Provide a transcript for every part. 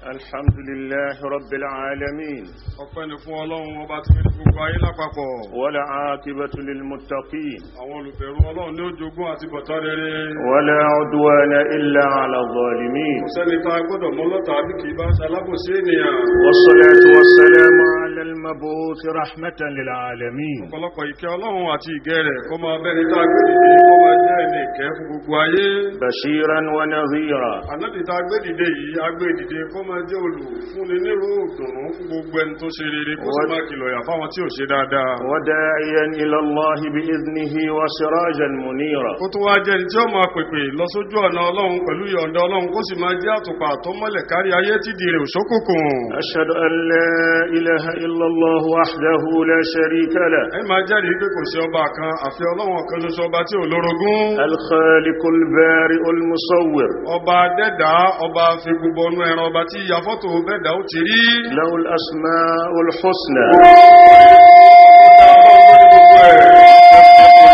الحمد لله رب العالمين والعاقبة للمتقين ولا عدوان إلا على الظالمين والصلاة والسلام على المبعوث رحمة للعالمين بشيرا ونذيرا وداعيا إلى الله بإذنه وسراجا منيرا أشهد أن لا إله إلا الله وحده لا شريك له الخالق البارئ المصور له الأسماء الحسنى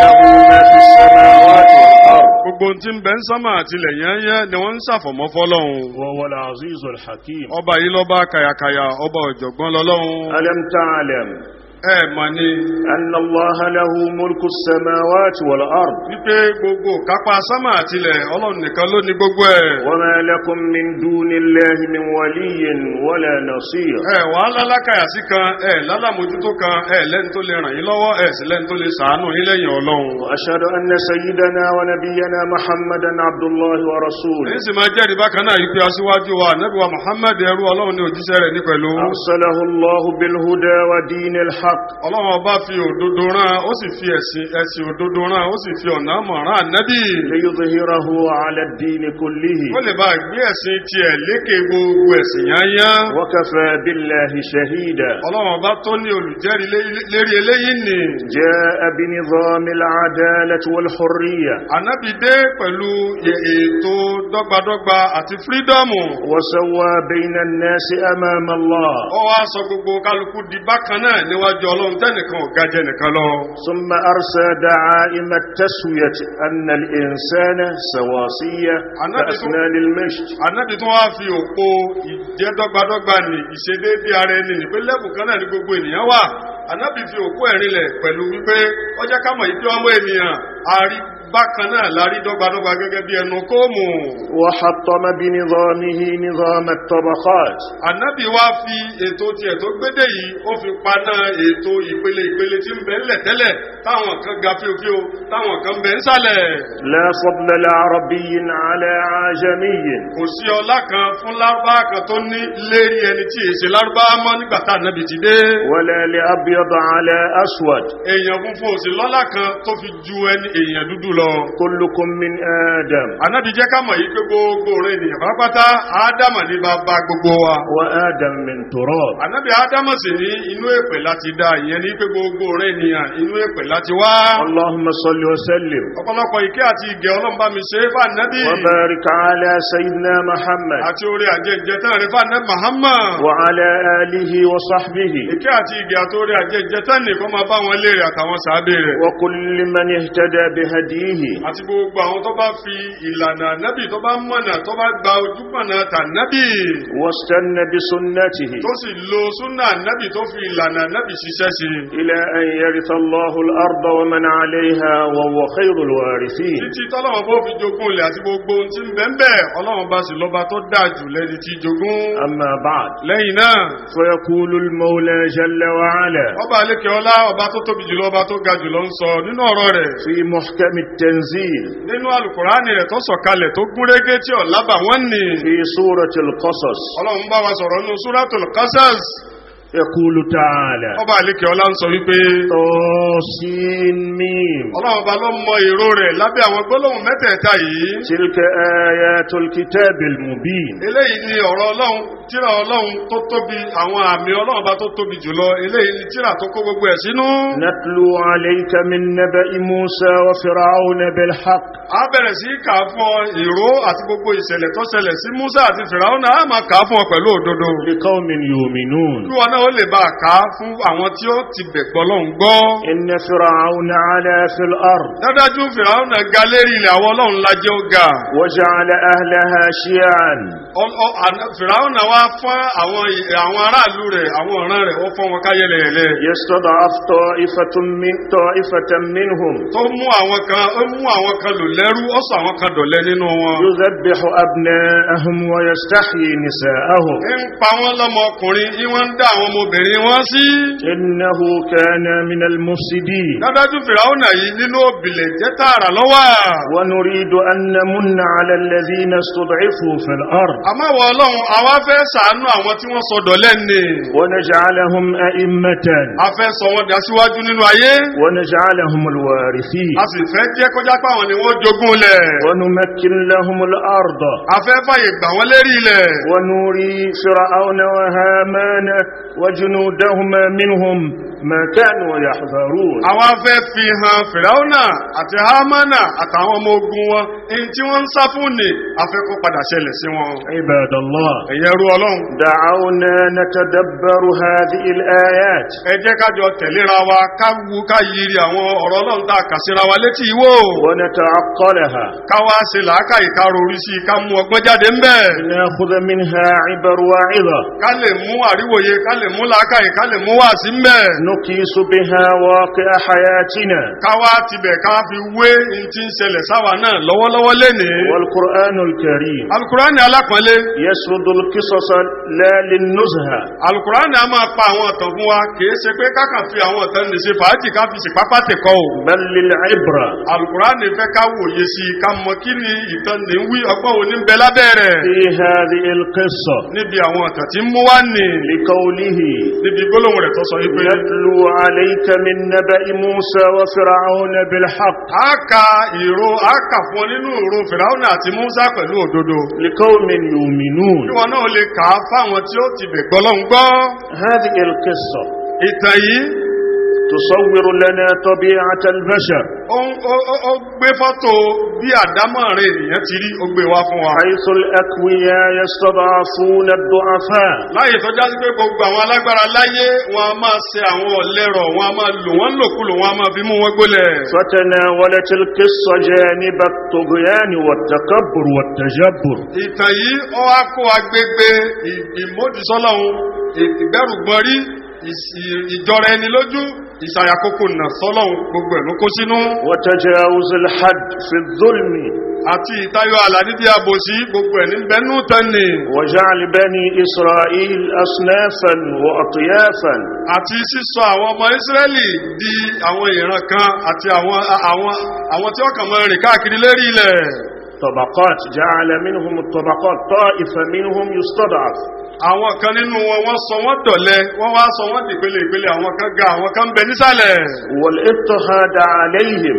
له ما في السماوات والأرض وهو العزيز الحكيم ألم تعلم أن الله له ملك السماوات والأرض وما لكم من دون الله من ولي ولا نصير وأشهد أن سيدنا ونبينا محمدا عبد الله ورسوله أرسله الله بالهدى ودين الحق Ọlọ́run ọba fi òdodo rán ó sì fi ẹ̀sìn òdodo rán ó sì fi ọ̀nà mọ̀ràn ànábì liyudhhirahu ala ad-din kullihi ó lè bá gbé ẹ̀sìn tiẹ̀ lékè gbogbo ẹ̀sìn yányá wa kafa billahi shahida Ọlọ́run ọba tó ní olùjẹ́rìí lérí eléyìí ni jaa bi nizamil adalati wal hurriya ànábì dé pẹ̀lú ètò dọ́gbadọ́gba àti fírídọ́mù wa sawwa bayna an-nasi amama Allah ó wá sọ gbogbo kálukú di bákan náà níwájú Ọlọ́run tẹ́nìkan ò gajẹ nìkan lọ. ثم أرسى دعائم التسوية أن الإنسان سواسية كأسنان المشط. Ànábì tó wá fi òpó ìjẹ́dọ́gbadọ́gba ní ìṣedéédé ara ẹni ní pé lẹ́bù kan náà ní gbogbo ènìyàn wà. Ànábì fi òpó ẹ̀rinlẹ̀ pẹ̀lú wípé ó jẹ́ ká mọ̀ ìpé ọmọ ènìyàn àrí bákan náà lárí dọ́gbadọ́gba gẹ́gẹ́ bí ẹnu kóòmù. وحطم بنظامه نظام الطبقات. Ànábì wá fi ètò tiẹ̀ tó gbédè yìí ó fi paná ètò ìpele tí ń bẹ ńlẹ̀ tẹ́lẹ̀ táwọn kan ga fíofío táwọn kan bẹ ńsàlẹ̀. لا فضل لعربي على عجمي. kò sí ọlá kan fún lárúbá kan tó ní lérí ẹni tí èsì lárúbá mọ́ nígbà tá Ànábì ti dé. ولا لأبيض على أسود. èèyàn funfun ò sí lọ́lá kan tó fi ju ẹni èèyàn dúdú lọ. كلكم من آدم. Ànábì jẹ́ ká mọ̀ yí pé gbogbo rẹ̀ ènìyàn pátápátá Ádámà ní bàbá gbogbo wa. وآدم من تراب. Ànábì Ádámà sì ní inú èpè láti dá ìyẹn ní pé gbogbo rẹ̀ ènìyàn inú èpè láti wá. اللهم صل وسلم. ọ̀pọ̀lọpọ̀ ìkẹ́ àti ìgẹ̀ Ọlọ́run bá mi ṣe é fún Ànábì. وبارك على سيدنا محمد. àti orí àjẹjẹ tán rẹ̀ fún Ànábì Muhammad. وعلى آله وصحبه. ìkẹ́ àti ìgẹ̀ àti orí àjẹjẹ tán nìkan máa bá wọn léèrè àtàwọn sàábé rẹ̀. وكل من اهتدى بهديه. àti gbogbo àwọn tó bá fi ìlànà Ànábì tó bá mọ̀nà tó bá gba ojúpọ̀nà tànábì. واستنى بسنته. tó sì lo súnà Ànábì tó fi ìlànà Ànábì ṣiṣẹ́ sí. إلى أن يرث الله الأرض ومن عليها وهو خير الوارثين. títí tọ́lọ́wọ́n bó fi jogún ilẹ̀ àti gbogbo ohun tí ń bẹ ń bẹ Ọlọ́run bá sì lọ́ba tó dáa jù lẹ́ni tí jogún. أما بعد. lẹ́yìn náà. فيقول المولى جل وعلا. ọba àlékè ọlá ọba tó tóbi jùlọ ọba tó ga jùlọ ń sọ nínú ọ̀rọ̀ rẹ̀. في محكم التنزيل. nínú Al-Qur'ani rẹ̀ tó sọ̀kalẹ̀ tó gúnrégé tí ọ̀lábà wọ́n ní. في سورة القصص. Ọlọ́run bá wa sọ̀rọ̀ nínú Suratul Qasas. يقول تعالى. ọba àlékè ọlá ń sọ wípé. طاسين ميم. Ọlọ́run bá ló mọ èrò rẹ̀ lábẹ́ àwọn gbólóhùn mẹ́tẹ̀ẹ̀ta yìí. تلك آيات الكتاب المبين. eléyìí ni ọ̀rọ̀ Ọlọ́run tírà Ọlọ́run tó tóbi àwọn àmì Ọlọ́run bá tó tóbi jùlọ eléyìí ni tírà tó kó gbogbo ẹ̀ sínú. نتلو عليك من نبأ موسى وفرعون بالحق. a bẹ̀rẹ̀ sí kà fún ọ ìró àti gbogbo ìṣẹ̀lẹ̀ tó ṣẹlẹ̀ sí Musa àti Fìràúnà a máa kà fún ọ pẹ̀lú òdodo. لقوم يؤمنون. kí wọn náà ó ó lè bá ká fún àwọn tí ó ti bẹ̀gbọ́ lọ́hùn gbọ́. inna fir'auna 'ala fil ard. dájú Fìràwọ̀nà ga lérí ilẹ̀ àwọn ọlọ́run lájẹ́ ó ga. wa ja'ala ahlaha shi'an. Fìràwọ̀nà wá fún àwọn aráàlú rẹ̀ àwọn ọ̀ràn rẹ̀ ó fọ́n wọn ká yẹlẹyẹlẹ. yastad'af ta'ifatan minhum. tó mú àwọn kan lò lẹ́rú ó sọ àwọn kan dọ̀lẹ nínú wọn. yudhabbihu abna'ahum wa yastahyi nisa'ahum. ń pa wọ́n lọ́mọkùnrin ìwọ́n ń dá àwọn ọmọbìnrin wọn sí. innahu kana minal mufsidin. dájú Fìràwọ̀nà yìí nínú òbílẹ̀ jẹ́ tààrà lọ́wọ́. wa nuridu an namunna 'ala alladhina istud'ifu fil ard. àmọ́ wọ ọlọ́run àwa fẹ́ ṣàánú àwọn tí wọ́n sọ dọ̀lẹ ni. wa naj'alahum a'immatan. a fẹ́ sọ wọn dá síwájú nínú ayé. wa naj'alahum alwarithin. a sì fẹ́ jẹ́ kọjá pé àwọn ni wọ́n jogún lẹ̀. wa numakkin lahumul arda. a fẹ́ fàyè gbà wọ́n lérí ilẹ̀. wa nuri fir'auna wa hamana wa junudahuma minhum ma kanu yahdharun. àwa fẹ́ fi hàn Fìràwọ̀nà àti Hámánà àtàwọn ọmọ ogun wọn èyí tí wọ́n ń sá fún ni a fẹ́ kó padà ṣẹlẹ̀ sí wọn. ibadallah. ẹ̀yẹ rú ọlọ́run. da'awna natadabbaru hadhihi al-ayat. ẹ jẹ́ ká jọ tẹ̀léra wa ká yiri àwọn ọ̀rọ̀ ọlọ́run tá a kà síra wa létí ìwò. wa nata'aqqalaha. ká wá ṣe làákàyè ká rorí sí ká mú ọgbọ́n jáde ń bẹ̀. nakhudha minha 'ibar wa 'idha. ká lè mú àríwòye ká lè mú làákàyè ká lè mú wáàsí ń bẹ̀. nuqisu biha waqi'a hayatina. ká wá tibẹ̀ ká fi wé ní tí ń ṣẹlẹ̀ sáwà náà lọ́wọ́lọ́wọ́ lénìí. wal Qur'anul karim. Al-Qur'ani alápọ̀nlé. yasrudul qisasa la lin-nuzha. Al-Qur'ani a máa pa àwọn ìtàn fún wa kìí ṣe pé kákan fi àwọn ìtàn lè ṣe fàájì ká fi ṣèpápá tẹ̀kọ́ o. bal lil-ibra. Al-Qur'ani fẹ́ ká wòye sí i ká mọ kí ni ìtàn lè ń wí ọgbọ́n òní ń bẹ lábẹ́ rẹ̀. fi hadhihi al-qissa. níbi àwọn ìtàn tí ń mú wá nì. liqawlihi. níbi gbólóhùn rẹ̀ tó sọ yìí pé. yatlu alayka min naba'i Musa wa Fir'auna bil-haqq. a kà fún ọ nínú ìró Fìràwọ̀nà àti Musa pẹ̀lú òdodo. liqawmin yu'minun. kí wọn náà lè kà á fáwọn tí ó ti bẹ̀ gbọ́lọ́hun gbọ́. hadhihi al-qissa. ìtàn yìí. تصور لنا طبيعة البشر. ó gbé fọ́tò bí àdámọ̀ rẹ̀ ènìyàn ti rí ó gbé wá fún wa. حيث الأقوياء يستضعفون الضعفاء. láyé tó jásí pé gbogbo àwọn alágbára láyé wọn a máa ṣe àwọn ọ̀lẹ́rọ̀ wọn a máa lò wọ́n lòkulò wọn a máa fi mú wọn gbólẹ̀. فتناولت القصة جانب الطغيان والتكبر والتجبر. ìtàn yìí ó wá kó agbègbè ìmójúsọ́lọ́hun ìgbẹ́rùgbọ́rí ìjọra ẹni lójú ìṣàyàkókò nà sọ́lọ́hun gbogbo ẹ̀ ló kó sínú. وتجاوز الحد في الظلم. àti ìtayọ àlà nídìí àbòsí gbogbo ẹ̀ ní bẹ́nú tẹ́ni. وجعل بني إسرائيل أصنافا وأطيافا. àti sísọ àwọn ọmọ Ísírẹ́lì di àwọn ìran kan àti àwọn tí wọ́n kàn máa rìn káàkiri lérí ilẹ̀. طبقات. جعل منهم الطبقات. طائفة منهم يستضعف. àwọn kan nínú wọn wọ́n sọ wọ́n dọ̀lẹ wọ́n wá sọ wọ́n dìpele ìpele àwọn kan ga àwọn kan bẹ nísàlẹ̀. والاضطهاد عليهم.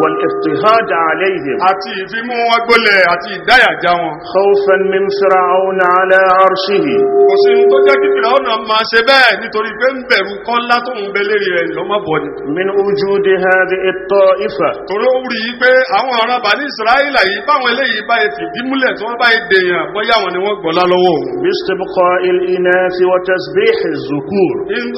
والاضطهاد عليهم. àti ìfimú wọn gbólẹ̀ àti ìdáyàjá wọn. خوفا من فرعون على عرشه. kò sí tó jẹ́ kí Fìràwọ̀nà máa ṣe bẹ́ẹ̀ nítorí pé ń bẹ̀rù kọ́lá tó ń bẹ lérí rẹ̀ lọ́mọ bọ̀ ni. من وجود هذه الطائفة. torí ó rí i pé àwọn ọ̀ràn Bani Israẹli yìí báwọn eléyìí báyìí fìdí múlẹ̀ tí wọ́n báyìí dèèyàn bóyá wọn ni wọ́n gbọ́lá lọ́wọ́. باستبقاء الإناث وتسبيح الذكور.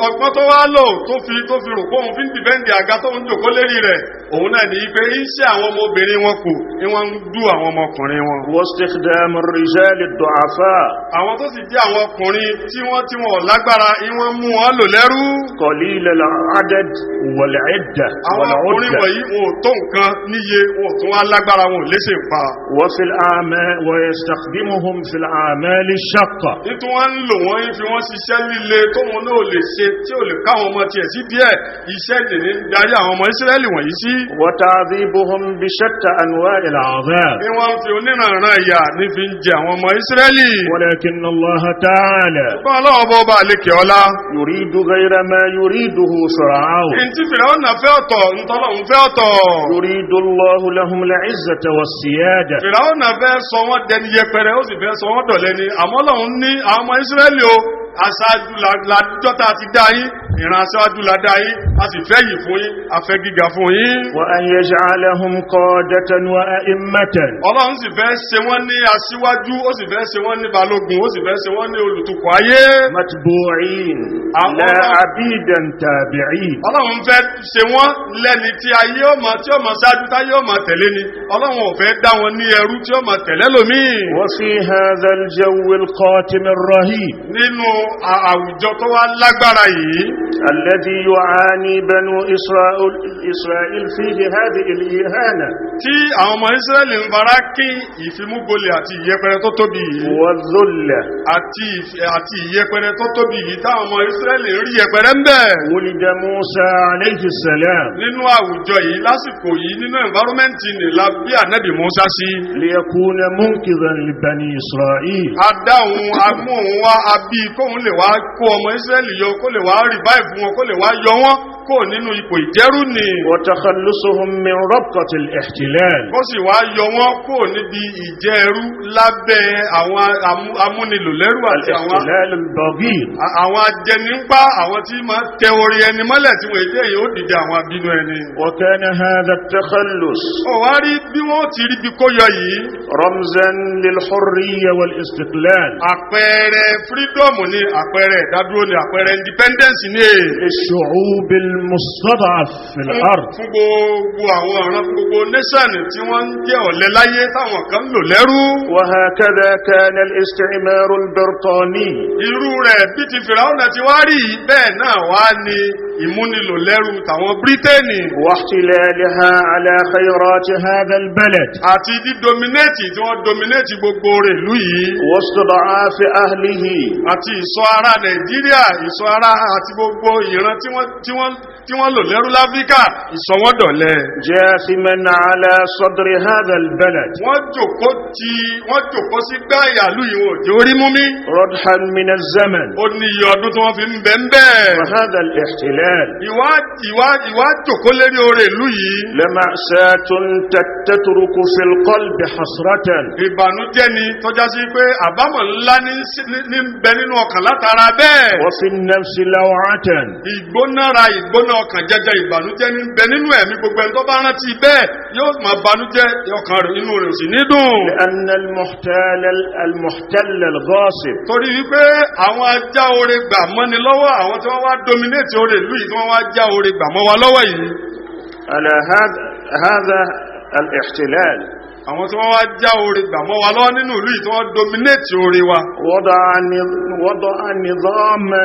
ọgbọ́n tó wá lò tó fi rò pé òun fi ń dìbẹ́ǹdì àga tó ń jòkó lérí rẹ̀ òun náà ní pé iṣẹ́ àwọn ọmọbìnrin wọn kù ni wọ́n ń dú àwọn ọmọkùnrin wọn. واستخدام الرجال الضعفاء. àwọn tó sì jẹ́ àwọn ọkùnrin tí wọ́n lágbára wọ́n mú wọn lò lẹ́rú. قليل العدد والعدة àwọn ọkùnrin wọ̀nyí wọn ò tó nǹkan níye wọn ò tún wá lágbára wọn ò léṣe pa. وفي الأعمال ويستخدمهم في الأعمال الشاقة. nítorí wọ́n ń lò wọ́n fi wọ́n ṣiṣẹ́ líle tóun náà lè ṣe tí ò lè káwọn ọmọ tiẹ̀ sí díẹ̀ iṣẹ́ ìdènì darí àwọn ọmọ Ísírẹ́lì wọ̀nyí sí. وتعذيبهم بشتى أنواع العذاب. bí wọ́n fi onírànràn ìyà ní fi ń jẹ àwọn ọmọ Ísírẹ́lì. ولكن الله تعالى ṣùgbọ́n ọlọ́wọ́ bọ́ bá lékè ọlá. يريد غير ما يريده فرعون. ntí Fìràwọ̀nà fẹ́ ọ̀tọ̀ ntọ́lọ́hun fẹ́ ọ̀tọ̀. يريد الله لهم العزة والسيادة. Fìràwọ̀nà fẹ́ sọ wọ́n dẹni yẹpẹrẹ ó sì fẹ́ sọ wọ́n dọ̀lẹ ni àmọ́ Ọlọ́hun ní àwọn ọmọ Ísírẹ́lì o aṣáájú làdújọ́ tá a ti dá yín ìran aṣáájú la dá yín a sì fẹ́ yìí fún yín a fẹ́ gíga fún yín. وأن يجعلهم قادة وأئمة. Ọlọ́run sì fẹ́ ṣe wọ́n ní aṣíwájú ó sì fẹ́ ṣe wọ́n ní balógun ó sì fẹ́ ṣe wọ́n ní olùtukọ̀ ayé. متبوعين لا عبيدا تابعين. Ọlọ́run fẹ́ ṣe wọ́n lẹ́ni tí ayé ọmọ ṣáájú táyé ọmọ tẹ̀lé ni. Ọlọ́run ò fẹ́ dá wọn ní ẹrú tí ọmọ tẹ̀lé lómi. وفي هذا الجو القاتم الرهيب nínú àwùjọ tó wá lágbára yìí. الذي يعاني بنو إسرائيل فيه هذه الإهانة. tí àwọn ọmọ Ísírẹ́lì ń fara kí ìfimúgbolẹ̀ àti ìyẹpẹrẹ tó tóbi yìí. والذلة. àti ìyẹpẹrẹ tó tóbi yìí táwọn ọmọ Ísírẹ́lì ń rí yẹpẹrẹ ń bẹ̀. ولد موسى عليه السلام. nínú àwùjọ yìí lásìkò yìí nínú environmenti ní la bí ànábì Mùsá sí. ليكون منقذا لبني إسرائيل. adáhùn amóhùn wa abí kóhun lè wá kó ọmọ Ísírẹ́lì yọ kó lè wá revive wọn kó lè wá yọ wọn kó nínú ipò ìjẹ́rú ni. وتخلصهم من ربطة الاحتلال. kó sì wá yọ wọn kó níbi ìjẹ́rú lábẹ́ àwọn amúnilòlẹ́rú àti الاحتلال البغيض. àwọn ajẹnipa àwọn tí máa tẹ orí ẹni mọ́lẹ̀ tí wọ́n èdè yìí ó dìde àwọn abínú ẹni. وكان هذا التخلص ó wá rí bí wọ́n ti rí bí kó yọ yìí. رمزا للحرية والاستقلال. àpẹẹrẹ freedom ni àpẹẹrẹ ìdádúró ni àpẹẹrẹ independence ni. الشعوب المستضعف في الأرض. fún gbogbo àwọn ọ̀ràn fún gbogbo nation tí wọ́n ń jẹ́ ọ̀lẹ láyé táwọn kan lò lẹ́rú. وهكذا كان الاستعمار البريطاني. irú rẹ̀ bí ti Fìràwọ̀nà ti wá rí bẹ́ẹ̀ náà wá ní ìmúnilò lẹ́rú tàwọn Bírítéènì. واحتلالها على خيرات هذا البلد. àti dídominéètì tí wọ́n dominéètì gbogbo rẹ̀ ìlú yìí. واستضعاف أهله. àti ìsọ ara Nàìjíríà ìsọ ara àti gbogbo ìran tí wọ́n lò lẹ́rú láfíríkà ìsọwọ́dọ̀lẹ̀. جاثما على صدر هذا البلد. wọ́n jòkó sí gbáyà lú yìí wọ́n jẹ́ orí mú mi. ردحا من الزمن. ó ní iye ọdún tí wọ́n fi ń bẹ̀ ń bẹ̀. وهذا الاحتلال ìwà jòkó lérí orí ìlú yìí. لمأساة تترك في القلب حسرة. ìbànújẹ́ ni tọ́já sí pé àbámọ̀ ńlá ní bẹ nínú ọkàn látara bẹ́ẹ̀. وفي النفس لوعة. ìgbóná ọkàn jẹjẹ ìbànújẹ́ ní bẹ nínú ẹ̀mí gbogbo ẹni tó bá rántí bẹ́ẹ̀ yóò máa bànújẹ́ ọkàn rẹ̀ inú rẹ̀ sì ní dùn. لأن المحتل الغاصب. torí wípé àwọn ajá oore gbà mọ́ni lọ́wọ́ àwọn tí wọ́n wá dominate oore ìlú yìí tí wọ́n wá já oore gbà mọ́ wa lọ́wọ́ yìí. على هذا الاحتلال àwọn tí wọ́n wá já oore gbà mọ́ wa lọ́wọ́ nínú ìlú yìí tí wọ́n dominate oore wa. وضع نظاما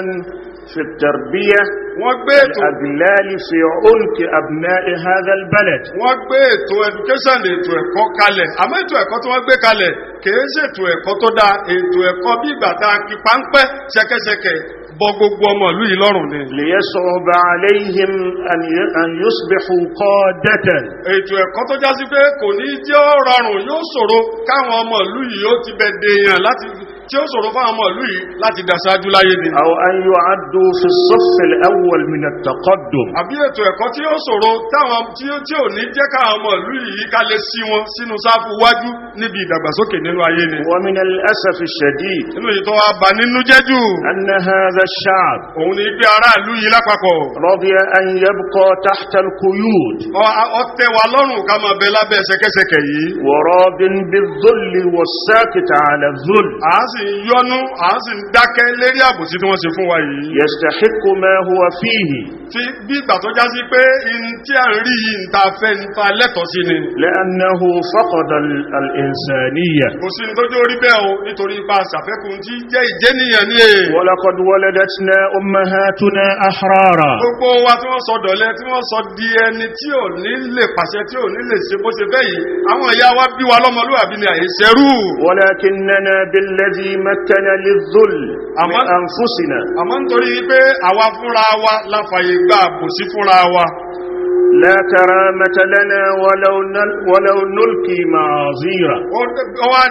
في التربية الأغلال في عنق أبناء هذا البلد. wọ́n gbé ètò education ètò ẹ̀kọ́ kalẹ̀ àmọ́ ètò ẹ̀kọ́ tí wọ́n gbé kalẹ̀ kìí ṣe ètò ẹ̀kọ́ tó dáa ètò ẹ̀kọ́ bí ìgbà tá a kí páńpẹ́ ṣẹ̀kẹ̀ṣẹ̀kẹ̀ bọ gbogbo ọmọ ìlú yìí lọ́rùn ni. ليصعب عليهم أن يصبحوا قادة. ètò ẹ̀kọ́ tó já sí pé kò ní jẹ́ ó rọrùn yóò ṣòro káwọn ọmọ ìlú yìí ó ti bẹ̀ dèèyàn láti tí ó ṣòro fáwọn ọmọ ìlú yìí láti dàṣáájú láyé ni. أو أن يعدوا في الصف الأول من التقدم. àbí ètò ẹ̀kọ́ tí ó ṣòro táwọn tí ò ní jẹ́ káwọn ọmọ ìlú yìí ká lè sí wọn sínú sáfù wájú níbi ìdàgbàsókè nínú ayé ni. ومن الأسف الشديد nínú èyí tó wá bà nínú jẹ́ jù. أن هذا الشعب òun ni pé aráàlú yìí lápapọ̀. رضي أن يبقى تحت القيود. ó tẹ́ wa lọ́rùn ká máa bẹ lábẹ́ ṣẹ̀kẹ̀ṣẹ̀kẹ̀ yìí. وراض بالذل والساكت على الذل. à ń sì yọnu à ń sì dákẹ́ lérí àbòsí tí wọ́n ṣe fún wa yìí. يستحق ما هو فيه. tí bí ìgbà tó já sí pé tí à ń rí yìí ń ta fẹ́ ń ta lẹ́tọ̀ọ́ sí ni. لأنه فقد الإنسانية. kò sí ní tójú orí bẹ́ẹ̀ o nítorí ipa ṣàfẹ́kùn tí jẹ́ ìjẹ́niyàn ní è. ولقد ولدتنا أمهاتنا أحرارا. gbogbo wa tí wọ́n sọ dọ̀lẹ́ tí wọ́n sọ di ẹni tí ò ní lè pàṣẹ tí ò ní lè ṣe bó ṣe fẹ́ yìí àwọn ìyá wa bí wa lọ́mọlúwàbí ni àìṣẹ́rù. ولكننا بالذي مكن للذل من أنفسنا. àmọ́ nítorí pé àwa fúnra wa láfààyè gba àbòsí fúnra wa. لا كرامة لنا ولو نلقي معاذيرا. wá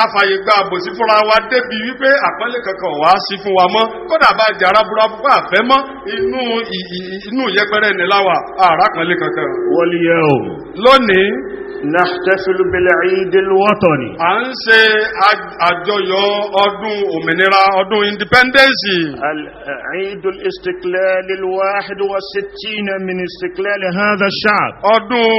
àfààyè gba àbòsí fúnra wa débi wípé àpọ́nlé kankan wá sí fún wa mọ́ kódà bá jàrá burúkú bá fẹ́ mọ́ inú yẹpẹrẹ ní láwà àràpọ́nlé kankan. واليوم lónìí نحتفل بالعيد الوطني à ń ṣe àjọyọ̀ ọdún òmìnira ọdún independence. عيد الاستقلال 61 من استقلال هذا الشعب. ọdún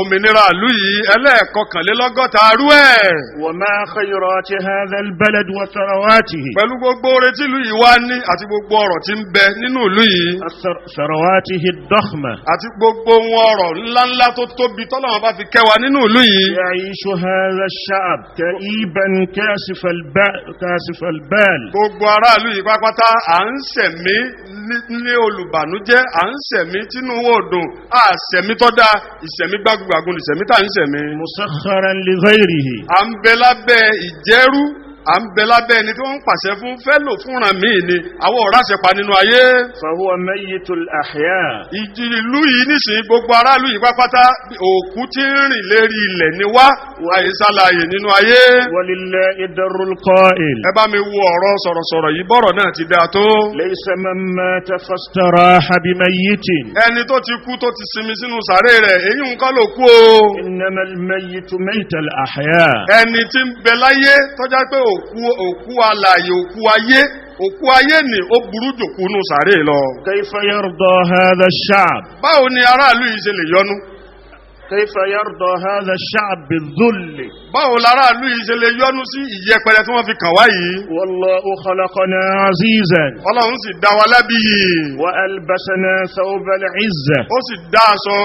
òmìnira ìlú yìí ẹlẹ́ẹ̀kọkànlélọ́gọ́ta rú ẹ̀. وما خيرات هذا البلد وثرواته. pẹ̀lú gbogbo oore tí ìlú yìí wá ní àti gbogbo ọrọ̀ tí ń bẹ nínú ìlú yìí. ثرواته الضخمة. àti gbogbo wọn ọrọ̀ ńláńlá tó tóbi tọ́lọ́run bá fi kẹwàá nínú ìlú yìí. يعيش هذا الشعب كئيبا كاسف البال. gbogbo aráàlú yìí pápátá à ń sẹ̀mí ní olùbànújẹ́, à ń sẹ̀mí tínú òdùn, à sẹ̀mí tó dáa, ìsẹ̀mí gbágungbàgun ìsẹ̀mí tá à ń sẹ̀mí. مسخرا لغيره. à ń bẹ lábẹ́ ìjẹ́rú, à ń bẹ lábẹ́ ẹni tí wọ́n ń pàṣẹ fún fẹ́lò fúnra míì ni àwọn ọ̀ráṣẹ pa nínú ayé. فهو ميت الأحياء. ìlú yìí nísìnyí gbogbo aráàlú yìí pápátá òkú tí ń rìn lérí ilẹ̀ ni wá àìsàlàyé nínú ayé. ولله در القائل. ẹ bá mi wo ọ̀rọ̀ sọ̀rọ̀sọ̀rọ̀ yìí bọ́rọ̀ náà ti dáa tó. ليس من مات فاستراح بميت. ẹni tó ti kú tó ti sinmi sínú sàréè rẹ̀ èyí ń kọ́ ló kú o. إنما الميت ميت الأحياء. ẹni tí ń bẹ láyé tọ́já pé òkú alààyè òkú ayé ni ó burú jòkú nù sàréè lọ. كيف يرضى هذا الشعب؟ báwo ni aráàlú yìí ṣe lè yọnu? كيف يرضى هذا الشعب بالذل؟ báwo láráàlú yìí ṣe lè yọnu sí ìyẹpẹrẹ tí wọ́n fi kàn wá yìí? والله خلقنا عزيزا. Ọlọ́run sì dá wa lábí yìí. وألبسنا ثوب العزة. ó sì dá aṣọ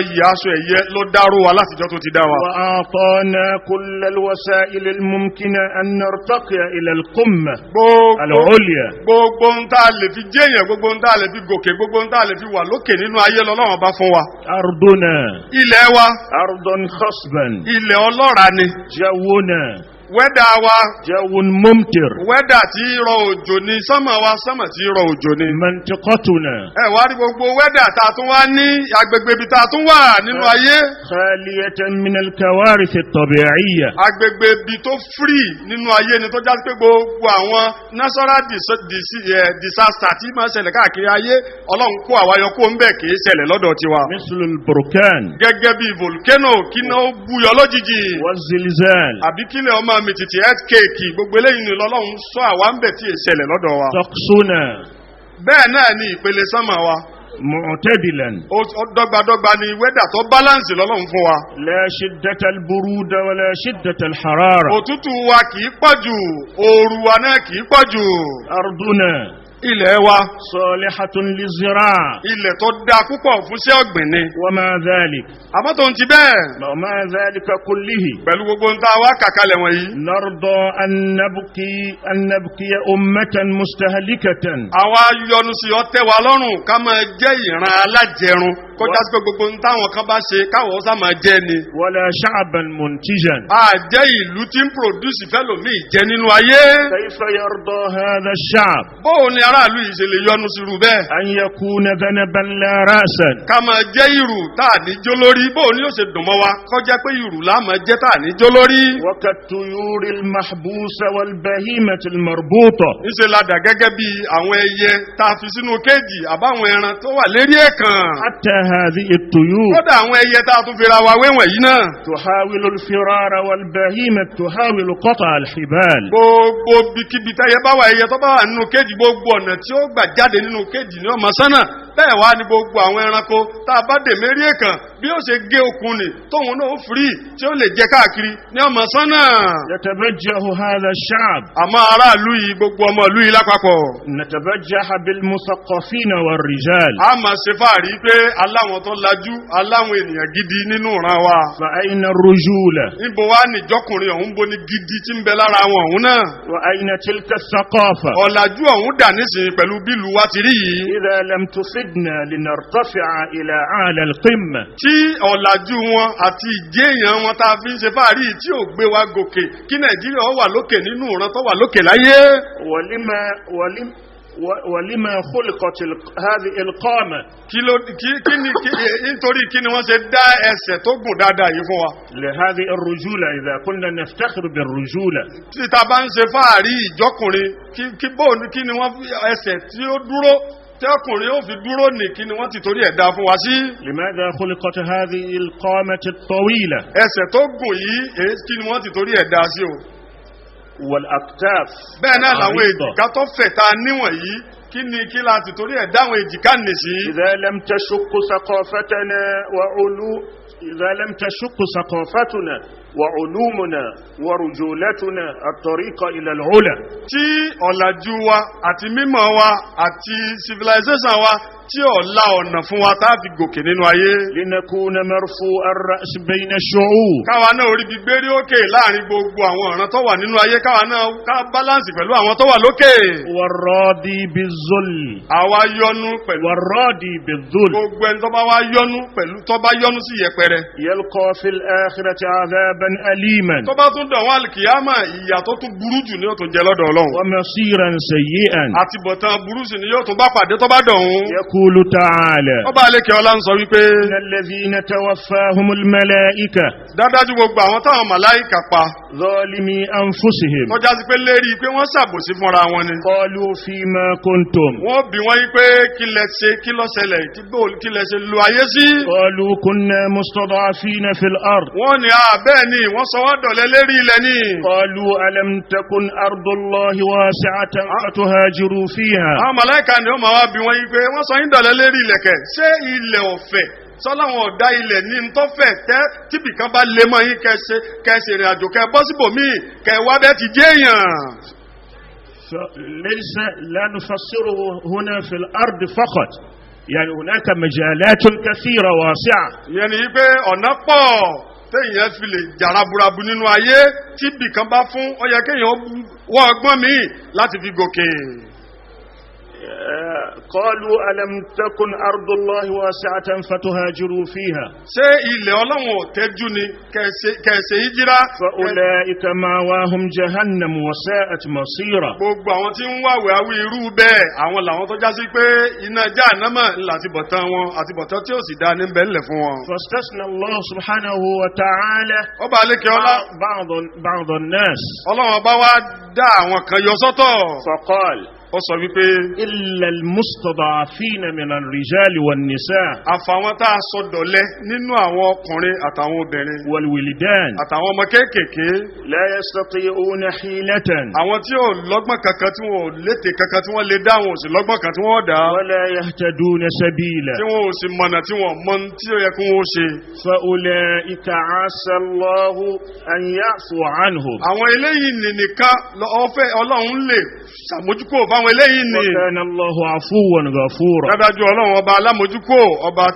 yìí, aṣọ ẹ̀yẹ ló dáró wa látijọ́ tó ti dá wa. وأعطانا كل الوسائل الممكنة أن نرتقي إلى القمة gbogbo العليا. gbogbo ń tá a lè fi jẹ́yàn, gbogbo ń tá a lè fi gòkè, gbogbo ń tá a lè fi wà lókè nínú ayé lọ́lọ́run bá fún wa. أرضنا ilẹ̀ wa أرض خصبا. ilẹ̀ ọlọ́ràá ni. جونا wẹ́dà wa جو ممطر. wẹ́dà tí rọ òjò ni, sánmà wa sánmà tí rọ òjò ni. منطقتنا ẹ wá rí gbogbo wẹ́dà tá a tún wá ní agbègbè ibi tá a tún wà nínú ayé. خالية من الكوارث الطبيعية. agbègbè ibi tó free nínú ayé ni tó já sí pé gbogbo àwọn natural disaster tí máa ṣẹlẹ̀ káàkiri ayé ọlọ́run kó àwáyọ kó ń bẹ̀ kì í ṣẹlẹ̀ lọ́dọ̀ tiwa. مثل البركان gẹ́gẹ́ bí volcano kí náà ó búyọ lójijì. والزلزال. àbí kílẹ̀ ọmọ mi tìtì earthquake gbogbo eléyìí ni lọ́lọ́run sọ àwa ń bẹ̀ tí ì ṣẹlẹ̀ lọ́dọ̀ wa. طقسنا bẹ́ẹ̀ náà ni ìpele sánmà wa. معتدلا. ó dọ́gbadọ́gba ni wẹ́dà tó balance lọ́lọ́run fún wa. لا شدة البرودة ولا شدة الحرارة. òtútù wa kì í pọ̀jù, ooru wa náà kì í pọ̀jù. أرضنا ilẹ̀ wa صالحة للزراعة. ilẹ̀ tó dáa púpọ̀ fún iṣẹ́ ọ̀gbìn ni. وما ذلك àmọ́ tó ń ti bẹ́ẹ̀ وما ذلك كله pẹ̀lú gbogbo ń tá a wá kàkalẹ̀ wọ̀nyí. نرضى أن نبقي أمة مستهلكة. àwa yọ́nú sí ọ tẹ́ wa lọ́rùn ká máa jẹ́ ìran alájẹrun kọjá sí pé gbogbo ń táwọn kan bá ṣe káwọn sá máa jẹ ni. ولا شعبا منتجا. a jẹ́ ìlú tí ń produce fẹ́lòmíì jẹ nínú ayé. كيف يرضى هذا الشعب bóò ni aráàlú yìí ṣe lè yọ́nú sí irú bẹ́ẹ̀. أن يكون ذنبا لا رأسا. ká máa jẹ́ ìrù tá à ní jó lórí, bóò ni yóò ṣe dùn mọ́ wa kọjá pé ìrù lá máa jẹ́ tá à ní jó lórí. وكالطيور المحبوسة والبهيمة المربوطة. ńṣe la dà gẹ́gẹ́ bí àwọn ẹyẹ tá a fi sínú kéèjì àbáwọn ẹran tó wà lérí ẹ̀kàn. حتى هذه الطيور kódà àwọn ẹyẹ tá a tún fi ra wa wéwọ̀n yìí náà. تحاول الفرار والبهيمة تحاول قطع الحبال. gbogbo bikibi tẹ́yẹ bá wà ẹyẹ tó bá wà nínú kéèjì gbogbo ọ̀nà tí ó gbà jáde nínú kéèjì ní ọmọ sánà. bẹ́ẹ̀ wá ní gbogbo àwọn ẹranko tá a bá dè mérí èkàn bí ó ṣe gé okùn ni tóun náà ó firi tí ó lè jẹ káàkiri ní ọmọ sánà. يتبجح هذا الشعب. àmọ́ aráàlú yìí gbogbo ọmọ ìlú yìí lápapọ̀. نتبجح بالمثقفين والرجال. a máa ṣe fáàrí pé aláwọn tó lajú aláwọn ènìyàn gidi nínú ìran wa. فأين الرجولة؟ níbo wá níjọkùnrin ọ̀hún bo ní gidi tí ń bẹ lára àwọn ọ̀hún náà. وأين تلك الثقافة؟ ọ̀làjú ọ̀hún dà nísìnyí pẹ̀lú bílù wa ti rí yìí. إذا لم تفدنا لنرتفع إلى أعلى القمة. tí ọ̀làjú wọn àti ìjéèyàn wọn tá a fi ń ṣe fáàrí tí ò gbé wa gòkè kí nàìjíríà ó wà lókè nínú ìran tó wà lókè láyé. ولما خلقت هذه القامة؟ nítorí kí ni wọ́n ṣe dá ẹsẹ̀ tó gùn dáadáa yìí fún wa. لهذه الرجولة. إذا كنا نفتخر بالرجولة. tí ta bá ń ṣe fáàrí ìjọkùnrin kí ni wọ́n ẹsẹ̀ tí ó dúró tẹ́kùnrin ó fi dúró ní kí ni wọ́n ti torí ẹ̀ dá fún wa sí. لماذا خلقت هذه القامة الطويلة ẹsẹ̀ tó gùn yìí kí ni wọ́n ti torí ẹ̀ dá sí o. والأكتاف bẹ́ẹ̀ náà làwọn èjìká tó fẹ̀ ta níwọ̀n yìí kí la ti torí ẹ̀ dáwọn èjìká nìsí. إذا لم تشق ثقافتنا إذا لم تشق ثقافتنا وعلومنا ورجولتنا الطريق إلى العلا. tí ọ̀làjú wa àti mímọ̀ wa àti civilization wa tí ó la ọ̀nà fún wa tá fi gòkè nínú ayé. لنكون مرفوع الرأس بين الشعوب. káwa náà orí gbígbérí òkè láàrin gbogbo àwọn ọ̀ràn tó wà nínú ayé káwa náà ká balance pẹ̀lú àwọn tó wà lókè. والراضي بالذل. àwa yọ́nú pẹ̀lú. والراضي بالذل. gbogbo ẹni tó bá wá yọ́nú pẹ̀lú tó bá yọ́nú sí yẹpẹrẹ. يلقى في الآخرة عذابا أليما. tó bá tún dọ̀wọ́ àlìkìyámà ìyà tó tún burú jù ni yóò tún jẹ lọ́dọ̀ Ọlọ́run. ومصيرا سيئا. àtibọ̀tán burú sì ni yóò tún bá pàdé tó bá dọ̀hún. يقول تعالى ọba àlekè ọlá ń sọ wípé. إن الذين توفاهم الملائكة. dájú gbogbo àwọn táwọn màláìkà pa. ظالمي أنفسهم. tọ́já sí pé lérí pé wọ́n ṣàbòsí fúnra wọn ni. قالوا فيما كنتم. wọ́n bi wọ́n yí pé kí lẹ ṣe kí ló ṣẹlẹ̀ kí lẹ ṣe lu ayé sí. قالوا كنا مستضعفين في الأرض. wọ́n ní bẹ́ẹ̀ ni wọ́n sọ wọ́n dọ̀lẹ́ lérí ilẹ̀ ni. قالوا ألم تكن أرض الله واسعة فتهاجروا فيها. àwọn màláìkà ni ó máa wá bi wọ́n yí pé wọ́n sọ yín dọ̀lẹ́ lérí ilẹ̀ kẹ̀ ṣé ilẹ̀ ọ̀fẹ́ sọ́láwọn ọ̀dá ilẹ̀ ní ntọ́fẹ̀ tẹ́ tíbì kan bá lè mọ́ yín kẹsẹ̀ ìrìn àjò kẹ bọ́ síbòmíì kẹ wá bẹ́ẹ̀ ti jẹ́ èèyàn. ليس لا نفسره هنا في الأرض فقط، يعني هناك مجالات كثيرة واسعة. ìyẹn ni pé ọ̀nà pọ̀ téèyàn fi lè jàrá burabu nínú ayé tíbì kan bá fún ó yẹ kéèyàn wọ ọgbọ́n míì láti fi gòkè. قالوا ألم تكن أرض الله واسعة فتهاجروا فيها. ṣé ilẹ̀ Ọlọ́run ò tẹ́jú ni kẹ̀ẹ̀ṣẹ̀ hijira. فأولئك مأواهم جهنم وساءت مصيرا. gbogbo àwọn tí ń wáwẹ̀ awí irú bẹ́ẹ̀ àwọn làwọn tó já sí pé iná Jahannama láti bọ̀tán wọn àti bọ̀tán tí ó sì dá ní bẹ́ẹ̀lẹ̀ fún wọn. فاستثنى الله سبحانه وتعالى ọba àlékè ọlá بعض الناس. Ọlọ́run ọba wa dá àwọn kan yọ sọ́tọ̀. فقال ó sọ wípé. إلا المستضعفين من الرجال والنساء. àfàwọn tá a sọ dọ̀lẹ́ nínú àwọn ọkùnrin àtàwọn obìnrin. والولدان. àtàwọn ọmọ kéékèèké. لا يستطيعون حيلة. àwọn tí ò lọ́gbọ́n kankan tí wọn ò létè kankan tí wọ́n lè dá wọn ò sì lọ́gbọ́n kan tí wọ́n dá. ولا يهتدون سبيلا. tí wọn ò sì mọ̀nà tí wọn mọ̀ tí ó yẹ kí wọ́n ṣe. فأولئك عسى الله أن يعفو عنهم. àwọn eléyìí nìkan Ọlọ́run lè ṣàmójúkò fáwọn eléyìí ni. وكان الله عفوا غفورا. dájú Ọlọ́run ọba alámójúkò ọba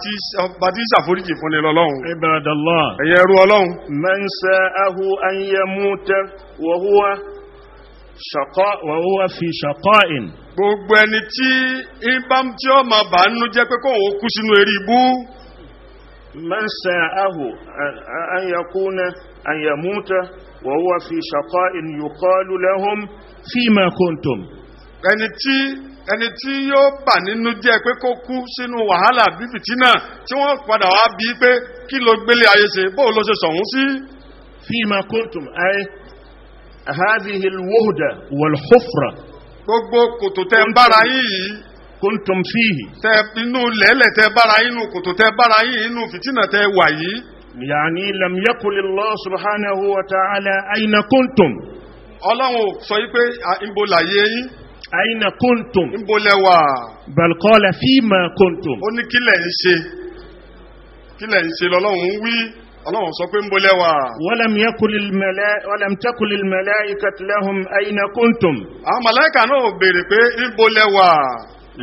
tí ṣàforíjì fún ni lọ́lọ́run. عباد الله. ẹ̀yẹ ẹrú Ọlọ́run. من ساءه أن يموت وهو في شقاء. gbogbo ẹni tí ó máa bá nínú jẹ́ pé kó òun kú sínú eré ibú. من ساءه أن يموت وهو في شقاء يقال لهم فيما كنتم. ẹni tí yóò bà nínú jẹ́ pé kó kú sínú wàhálà bí fìtínà tí wọ́n padà wá bí pé kí ló gbélé ayé ṣe bóò ló ṣe sọ̀hún sí. فيما كنتم أي هذه الوهدة والحفرة. gbogbo kòtò tẹ́ ń bára yìí. كنتم فيه. tẹ́ inú lẹ́lẹ̀ tẹ́ bára yín inú kòtò tẹ́ bára yín inú fìtínà tẹ́ wà yìí. يعني لم يقل الله سبحانه وتعالى أين كنتم. Ọlọ́run sọ yí pé ìbò láyé yín. أين كنتم. ìbò lẹ́wà. بل قال فيما كنتم. ó ní kílẹ̀ ń ṣe lọ́lọ́run wí. Ọlọ́run sọ pé ń bó lẹ́wà. ولم تقل الملائكة لهم أين كنتم. àwọn màláíkà náà béèrè pé ń bó lẹ́wà.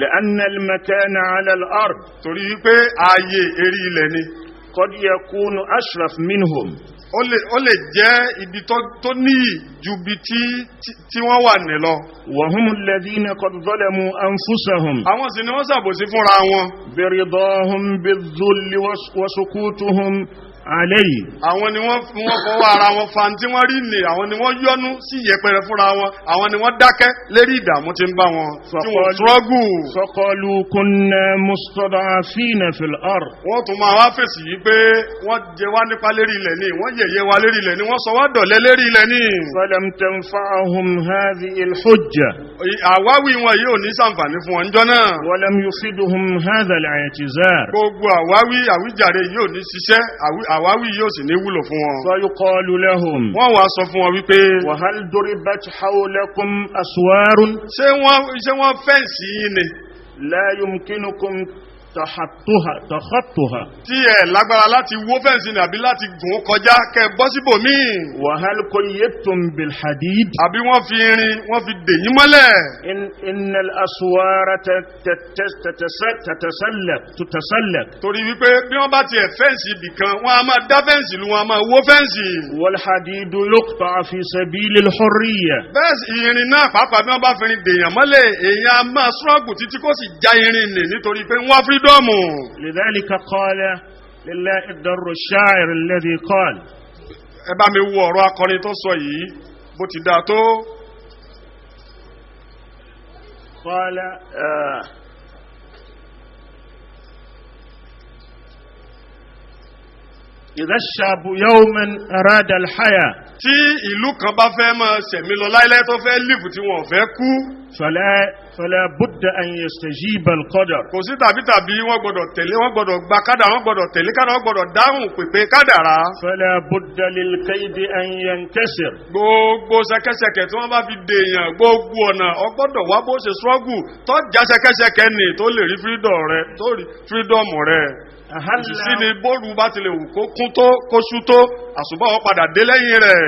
لأن المكان على الأرض. torí pé ààyè eré ilẹ̀ ni. قد يكون أشرف منهم. ó lè jẹ́ ibi tó níyì ju ibi tí wọ́n wà ní lọ. وهم الذين قد ظلموا أنفسهم. àwọn sì ni wọ́n ṣàbòsí fúnra wọn. برضاهم بالذل وسكوتهم عليه àwọn ni wọ́n fọwọ́ ara wọn fa tí wọ́n rí ní àwọn ni wọ́n yọ́nú sí ìyẹpẹrẹ fúnra wọn àwọn ni wọ́n dákẹ́ lérí ìdààmú tí ń bá wọn tí wọ́n struggle. فقالوا كنا مستضعفين في الأرض. wọ́n tún máa wá fèsì yìí pé wọ́n jẹ wá nípa lérí ilẹ̀ ni wọ́n yẹ̀yẹ́ wa lérí ilẹ̀ ni wọ́n sọ wá dọ̀lẹ́ lérí ilẹ̀ ni. فلم تنفعهم هذه الحجة. àwáwí wọn yìí ò ní ṣàǹfààní fún wọn jọ náà. ولم يفيدهم هذا الاعتذار. gbogbo àwáwí àwíjàre yìí ò ní ṣiṣẹ́ àwáwí yóò sì ní wúlò fún wọn. فيقال لهم. wọ́n wá sọ fún wọn wípé. وهل ضربت حولكم أسوار. ṣé wọ́n fẹ́ǹsì yín ni. لا يمكنكم تخطها. tí ẹ lágbára láti wó fẹ́ǹsì ni àbí láti gùn kọjá kẹ bọ́ síbòmíì. وهل قيدتم بالحديد. àbí wọ́n fi irin wọ́n fi dè yín mọ́lẹ̀. إن الأسوار تتسلق. torí wípé bí wọ́n bá tiẹ̀ fẹ́ǹsì ibìkan wọ́n á máa dá fẹ́ǹsì lu wọn á máa wó fẹ́ǹsì. والحديد يقطع في سبيل الحرية. bẹ́ẹ̀ irin náà pàápàá bí wọ́n bá fi irin dèèyàn mọ́lẹ̀ èèyàn á máa ṣọ́ọ̀gù títí kó sì já irin nì nítorí pé wọ́n fírídọ́ọ̀mù. لذلك قال لله الدر الشاعر الذي قال. ẹ bá mi wo ọ̀rọ̀ akọrin tó sọ yìí bó ti dáa tó. قال إذا الشاب يوما أراد الحياة. tí ìlú kan bá fẹ́ máa ṣẹ̀mí lọ láíláí tó fẹ́ lífù tí wọ́n fẹ́ kú. فلا بد أن يستجيب القدر. kò sí tàbí wọ́n gbọ́dọ̀ tẹ̀lé wọ́n gbọ́dọ̀ gba kádàrá wọ́n gbọ́dọ̀ tẹ̀lé kádàrá wọ́n gbọ́dọ̀ dáhùn pèpè kádàrá. فلا بد للكيد أن ينكسر. gbogbo ṣẹ̀kẹ̀ṣẹ̀kẹ̀ tí wọ́n bá fi dèèyàn gbogbo ọ̀nà ọgbọ́dọ̀ wá bó ṣe struggle tó já ṣẹ̀kẹ̀ṣẹ̀kẹ̀ nì tó lè rí freedom rẹ̀. sí ni bóòlù bá ti lè wù kó kún tó kó ṣú tó àṣùbọ̀ wọn padà dé lẹ́yìn rẹ̀.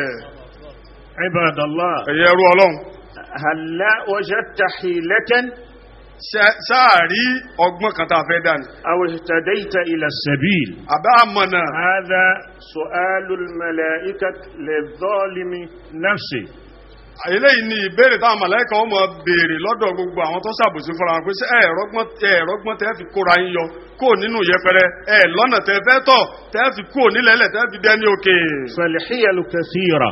Ibadallah. ẹ̀yẹ ẹrú ọlọ́run. halla wajadta hilatan. sáàrí ọgbọ́n kan tá a fẹ́ dání. aw ihtadayta ila sabil. àbá àmọ̀nà. hadha su'alul malaikati lidh-dhalimi nafsi. eléyìí ni ìbéèrè táwọn màláíkà wọn máa béèrè lọ́dọ̀ gbogbo àwọn tó ṣàbòsí fúnra wọn pé ṣé ẹ̀rọ̀gbọ́n tẹ́ fi kóra yín yọ kó nínú yẹpẹrẹ lọ́nà tẹ́ fẹ́ tọ̀ tẹ́ fi kó nílẹ̀ẹ́lẹ̀ tẹ́ fi dẹ́ni òkè. fal-hiyalu kathira.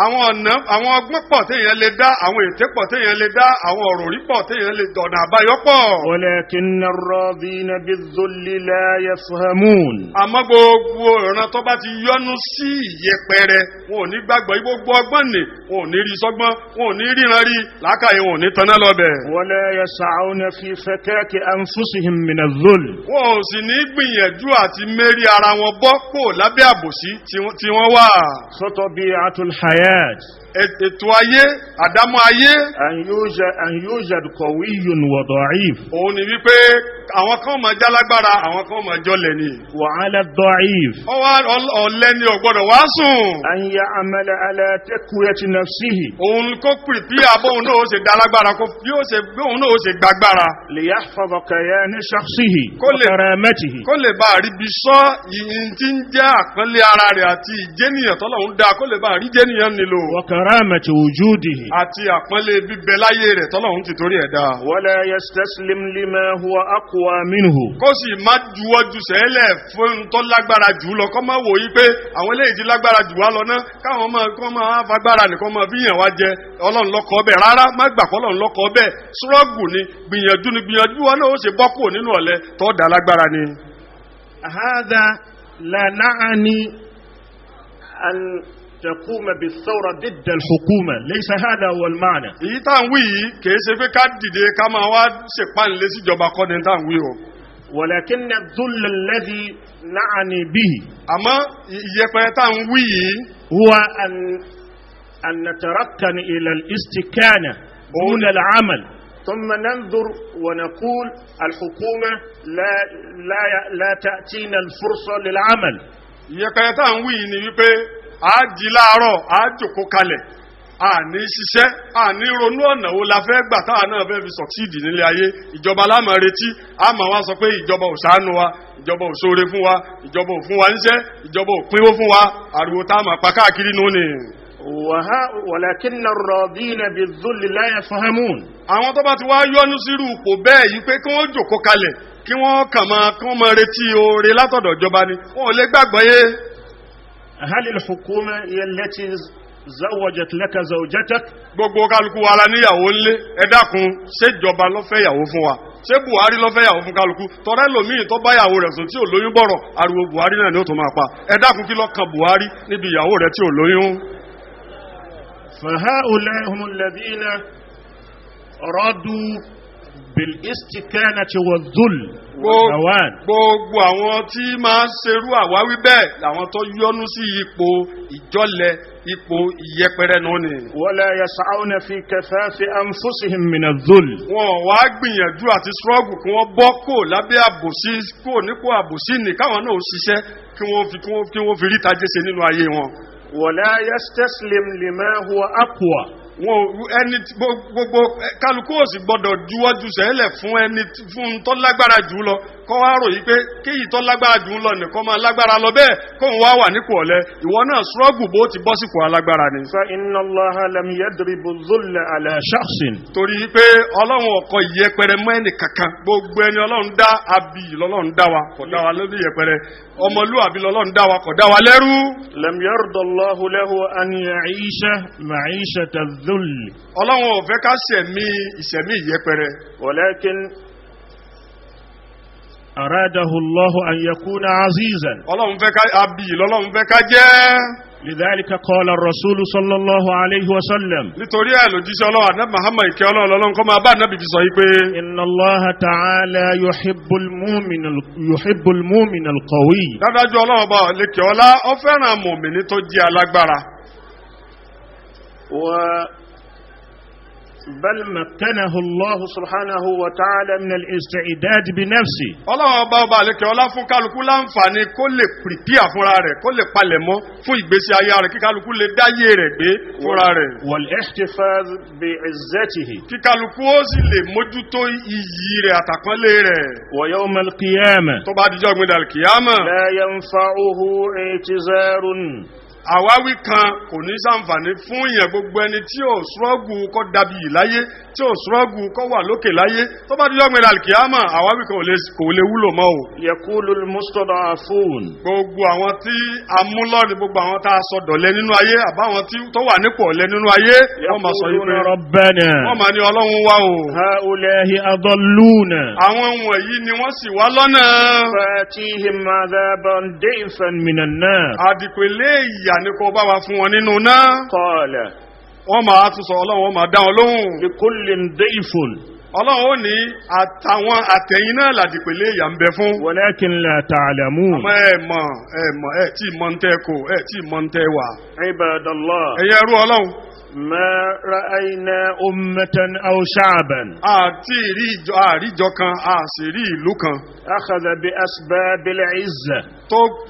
àwọn ọgbọ́n pọ̀ téèyàn lè dá àwọn ète pọ̀ téèyàn lè dá àwọn ọ̀rọ̀ orí pọ̀ téèyàn lè dọ̀nà àbáyọ pọ̀. walakinna ar-radina bi-dhulli la yafhamun. àmọ́ gbogbo ìran tó bá ti yọnu sí ìyẹpẹrẹ wọn ò ní gbàgbọ́ gbogbo ọgbọ́n nì wọn ò ní rí sọ́gbọ́n wọn ò ní ríran rí làákàyè wọn ò ní tanná lọ́bẹ̀. wala yas'auna fi fakaki anfusihim min adh-dhull. wọn ò sì ní gbìyànjú àti mérí ara wọn bọ́ kó lábẹ́ àbòsí tí wọ́n wà. fatabi'atul hayat. ètò ayé àdámọ́ ayé. an yujad qawiyyun wa da'if. òun ni wípé àwọn kan máa jálágbára àwọn kan máa jọlẹ̀ ni. wa 'ala ad-da'if. ọ̀lẹ ni ò gbọ́dọ̀ wá sùn. an ya'mala 'ala takwiyati nafsihi. òun kó pìrìpì àbóhun náà ó ṣe dálágbára bí òun náà ó ṣe gbàgbára. liyahfaza kayana shakhsihi wa karamatihi. kó lè bá àríbi sọ ìyìn tí ń jẹ́ àpọ́nlé ara rẹ̀ àti ìjẹ́nìyàn tọ́lọ́hun dá kó lè bá àrí jẹ́nìyàn nílò. wa karamati wujudihi. àti àpọ́nlé bíbẹ láyé rẹ̀ tọ́lọ́hun ti torí ẹ̀ dá. wala yastaslim lima huwa aqwa minhu. kó sì má juwọ́ ju sẹ́lẹ̀ fún tó lágbára jù lọ kó má wò yí pé àwọn eléyìí ti lágbára jù wá lọ náà káwọn máa fagbára nìkan máa fíyàn wá jẹ ọlọ́run lọ́kọ̀ bẹ́ẹ̀ rárá má gbà kọ́ ọlọ́run lọ́kọ̀ bẹ́ẹ̀ ṣúrọ́gù ni gbìyànjú wọn náà ó ṣe bọ́ kúrò nínú ọ̀lẹ tó dá lágbára ni. هذا لا نعني أن تقوم بالثورة ضد الحكومة ليس هذا هو المعنى. èyí tá à ń wí yìí kì í ṣe pé ká dìde ká máa wá ṣèpánilé síjọba kọ́ ni tá à ń wí o. ولكن الذل الذي نعني به. àmọ́ ìyẹpẹrẹ tá à ń wí yìí. هو أن نتركن إلى الاستكانة دون العمل. ثم ننظر ونقول الحكومة لا تأتينا الفرصة للعمل. ìyẹpẹrẹ tá à ń wí yìí ni wípé a jí láàárọ̀ a jókòó kalẹ̀ a ní ṣiṣẹ́ a ní ronú ọ̀nà wo la fẹ́ gbà táwa náà fẹ́ fi sọ̀ksíìdì nílé ayé ìjọba la máa retí a máa wá sọ pé ìjọba ò ṣàánú wa ìjọba ò ṣoore fún wa ìjọba ò fún wa níṣẹ́ ìjọba ò pínwó fún wa ariwo tá a máa pa káàkiri nù ni. ولكن الراضين بالذل لا يفهمون. àwọn tó bá ti wá yọnu sírú ipò bẹ́ẹ̀ yìí pé kí wọ́n jókòó kalẹ̀ kí wọ́n máa retí oore látọ̀dọ̀ ìjọba ni wọn ò lè gbàgbọ́ yé. هل الحكومة هي التي زوجت لك زوجتك؟ gbogbo kálukú wa la níyàwó ńlé ẹ dákun ṣèjọba ló fẹ́ yàwó fún wa ṣé Buhari ló fẹ́ yàwó fún kálukú tọrẹ lòmíì tó bá yàwó rẹ̀ sùn tí ò lóyún bọ̀rọ̀ ariwo Buhari náà ni ó tó máa pa ẹ dákun kí ló kan Buhari níbi ìyàwó rẹ̀ tí ò lóyún. فهؤلاء هم الذين رادوا بالاستكانة والذل والهوان. gbogbo àwọn tí máa ń ṣerú àwáwí bẹ́ẹ̀ làwọn tó yọ́nú sí ipò ìjọ́lẹ̀ ipò ìyẹpẹrẹ náà ni. ولا يسعون في كفاف أنفسهم من الذل. wọn wá gbìyànjú àti struggle kí wọ́n bọ́ kó lábẹ́ àbòsí kó nípò àbòsí ní káwọn náà ṣiṣẹ́ kí wọ́n fi rí tajé ṣe nínú ayé wọn. ولا يستسلم لما هو أقوى. wọn ẹni gbogbo kálukú ò sì gbọdọ̀ juwọ́jú sẹ́lẹ̀ fún tó lágbára jù lọ kọ́ wá ròyìn pé kéyìí tó lágbára jù lọ nìkan máa lágbára lọ bẹ́ẹ̀ kóun wá wà nípò ọ̀lẹ ìwọ náà ṣọ́ọ̀gù bó ti bọ́ sípò alágbára ni. فإن الله لم يضرب الذل على شخص. torí pé ọlọ́run ọkọ ìyẹpẹrẹ mọ́ ẹnì kankan gbogbo ẹni ọlọ́run dá abì lọ́lọ́run dá wa kò dá wa lórí ìyẹpẹrẹ ọmọlúwàbí lọ́lọ́run dá wa kò dá wa lẹ́rú. لم يرضى الله له أن يعيش معيشة الذل. ọlọ́run ò fẹ́ ká ìṣẹ̀mí ìyẹpẹrẹ. ولكن أراده الله أن يكون عزيزا. ọlọ́run fẹ́ ká abì lọ́lọ́run fẹ́ ká jẹ́. لذلك قال الرسول صلى الله عليه وسلم. nítorí ẹ̀ lòjíṣẹ́ ọlọ́run ànábì Muhammad ìkẹ́ ọlọ́run kó máa bá ànábì fi sọ yìí pé. إن الله تعالى يحب المؤمن القوي. dájú ọlọ́run ọba lékè ọlá ó fẹ́ràn mùmínì tó jẹ́ alágbára. بل مكنه الله سبحانه وتعالى من الاستعداد بنفسه. ọlọ́run ọba àlékè ọlá fún kálukú láǹfààní kó lè prepare fúnra rẹ̀ kó lè palẹ̀mọ́ fún ìgbésí ayé rẹ̀ kí kálukú lè dáyé rẹ̀ gbé fúnra rẹ̀. والاحتفاظ بعزته. kí kálukú ó sì lè mójútó iyì rẹ̀ àtàpọ́nlé rẹ̀. ويوم القيامة. tó bá dijọ́ gbẹ̀dẹ̀ àlùkìyámà. لا ينفعه اعتذار. àwáwí kan kò ní ṣàǹfààní fún ìyẹn gbogbo ẹni tí ò ṣúrọ́gù kọ́ dàbí láyé tí ò ṣúrọ́gù kọ́ wà lókè láyé tó bá dijọ́ gbẹ̀dẹ̀ àlùkìyámà àwáwí kan kò lè wúlò mọ́ o. يقول المستضعفون. gbogbo àwọn tí a mú lọ́ọ̀ni gbogbo àwọn tá a sọ dọ̀lẹ́ nínú ayé àbáwọn tí tó wà nípò ọ̀lẹ nínú ayé wọ́n máa sọ yìí pé ربنا. wọ́n máa ní ọlọ́run wá o. هؤلاء أضلونا. àwọn wọ̀nyí ni wọ́n sì wá lọ́nà. فآتيهم عذابا ضعفا من النار. àdìpẹ̀lẹ́ ìyà ni kò bá wa fún wọn nínú náà. قال. wọ́n máa tún sọ ọlọ́run wọ́n máa dá wọn lóhùn. لكل ضعف. ọlọ́run ó ní àtàwọn àtẹ̀yìn náà làdìpẹ̀lẹ́ ìyà ń bẹ fún. ولكن لا تعلمون. àmọ́ ẹ tí ì mọ̀ ń tẹ́ kò ẹ tí ì mọ̀ ń tẹ́ wà. عباد الله. ẹ̀yẹ ẹrú ọlọ́run. ما رأينا أمة أو شعبا. àti àríjọ kan a sì rí ìlú kan. أخذ بأسباب العزة.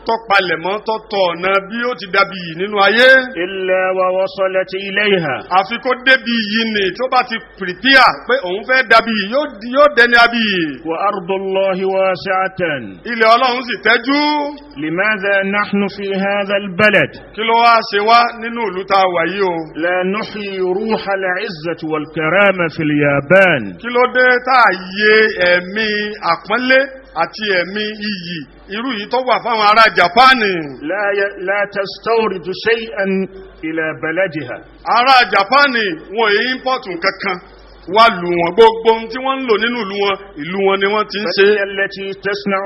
tó palẹ̀mọ́ tó tọ̀ ọ̀nà bí ó ti dàbí yìí nínú ayé. إلا ووصلت إليها. àfi kó débi yìí ni tó bá ti pìrìpìà pé òun fẹ́ dàbí yìí yóò dẹni àbí yìí. وأرض الله واسعة. ilẹ̀ ọlọ́run sì tẹ́jú. لماذا نحن في هذا البلد؟ kí ló wá ṣe wá nínú ìlú tá a wà yìí o. لا نحيي روح العزة والكرامة في اليابان. kí ló dé tá a yé ẹ̀mí àpọ́nlé àti ẹ̀mí iyì irú yìí tó wà fáwọn ará Jápánì. لا تستورد شيئا إلى بلدها. ará Jápánì wọn èyí ímpọ́tù kankan wá lù wọn gbogbo tí wọ́n ń lò nínú ìlú wọn ni wọ́n ti ń ṣe. التي تصنع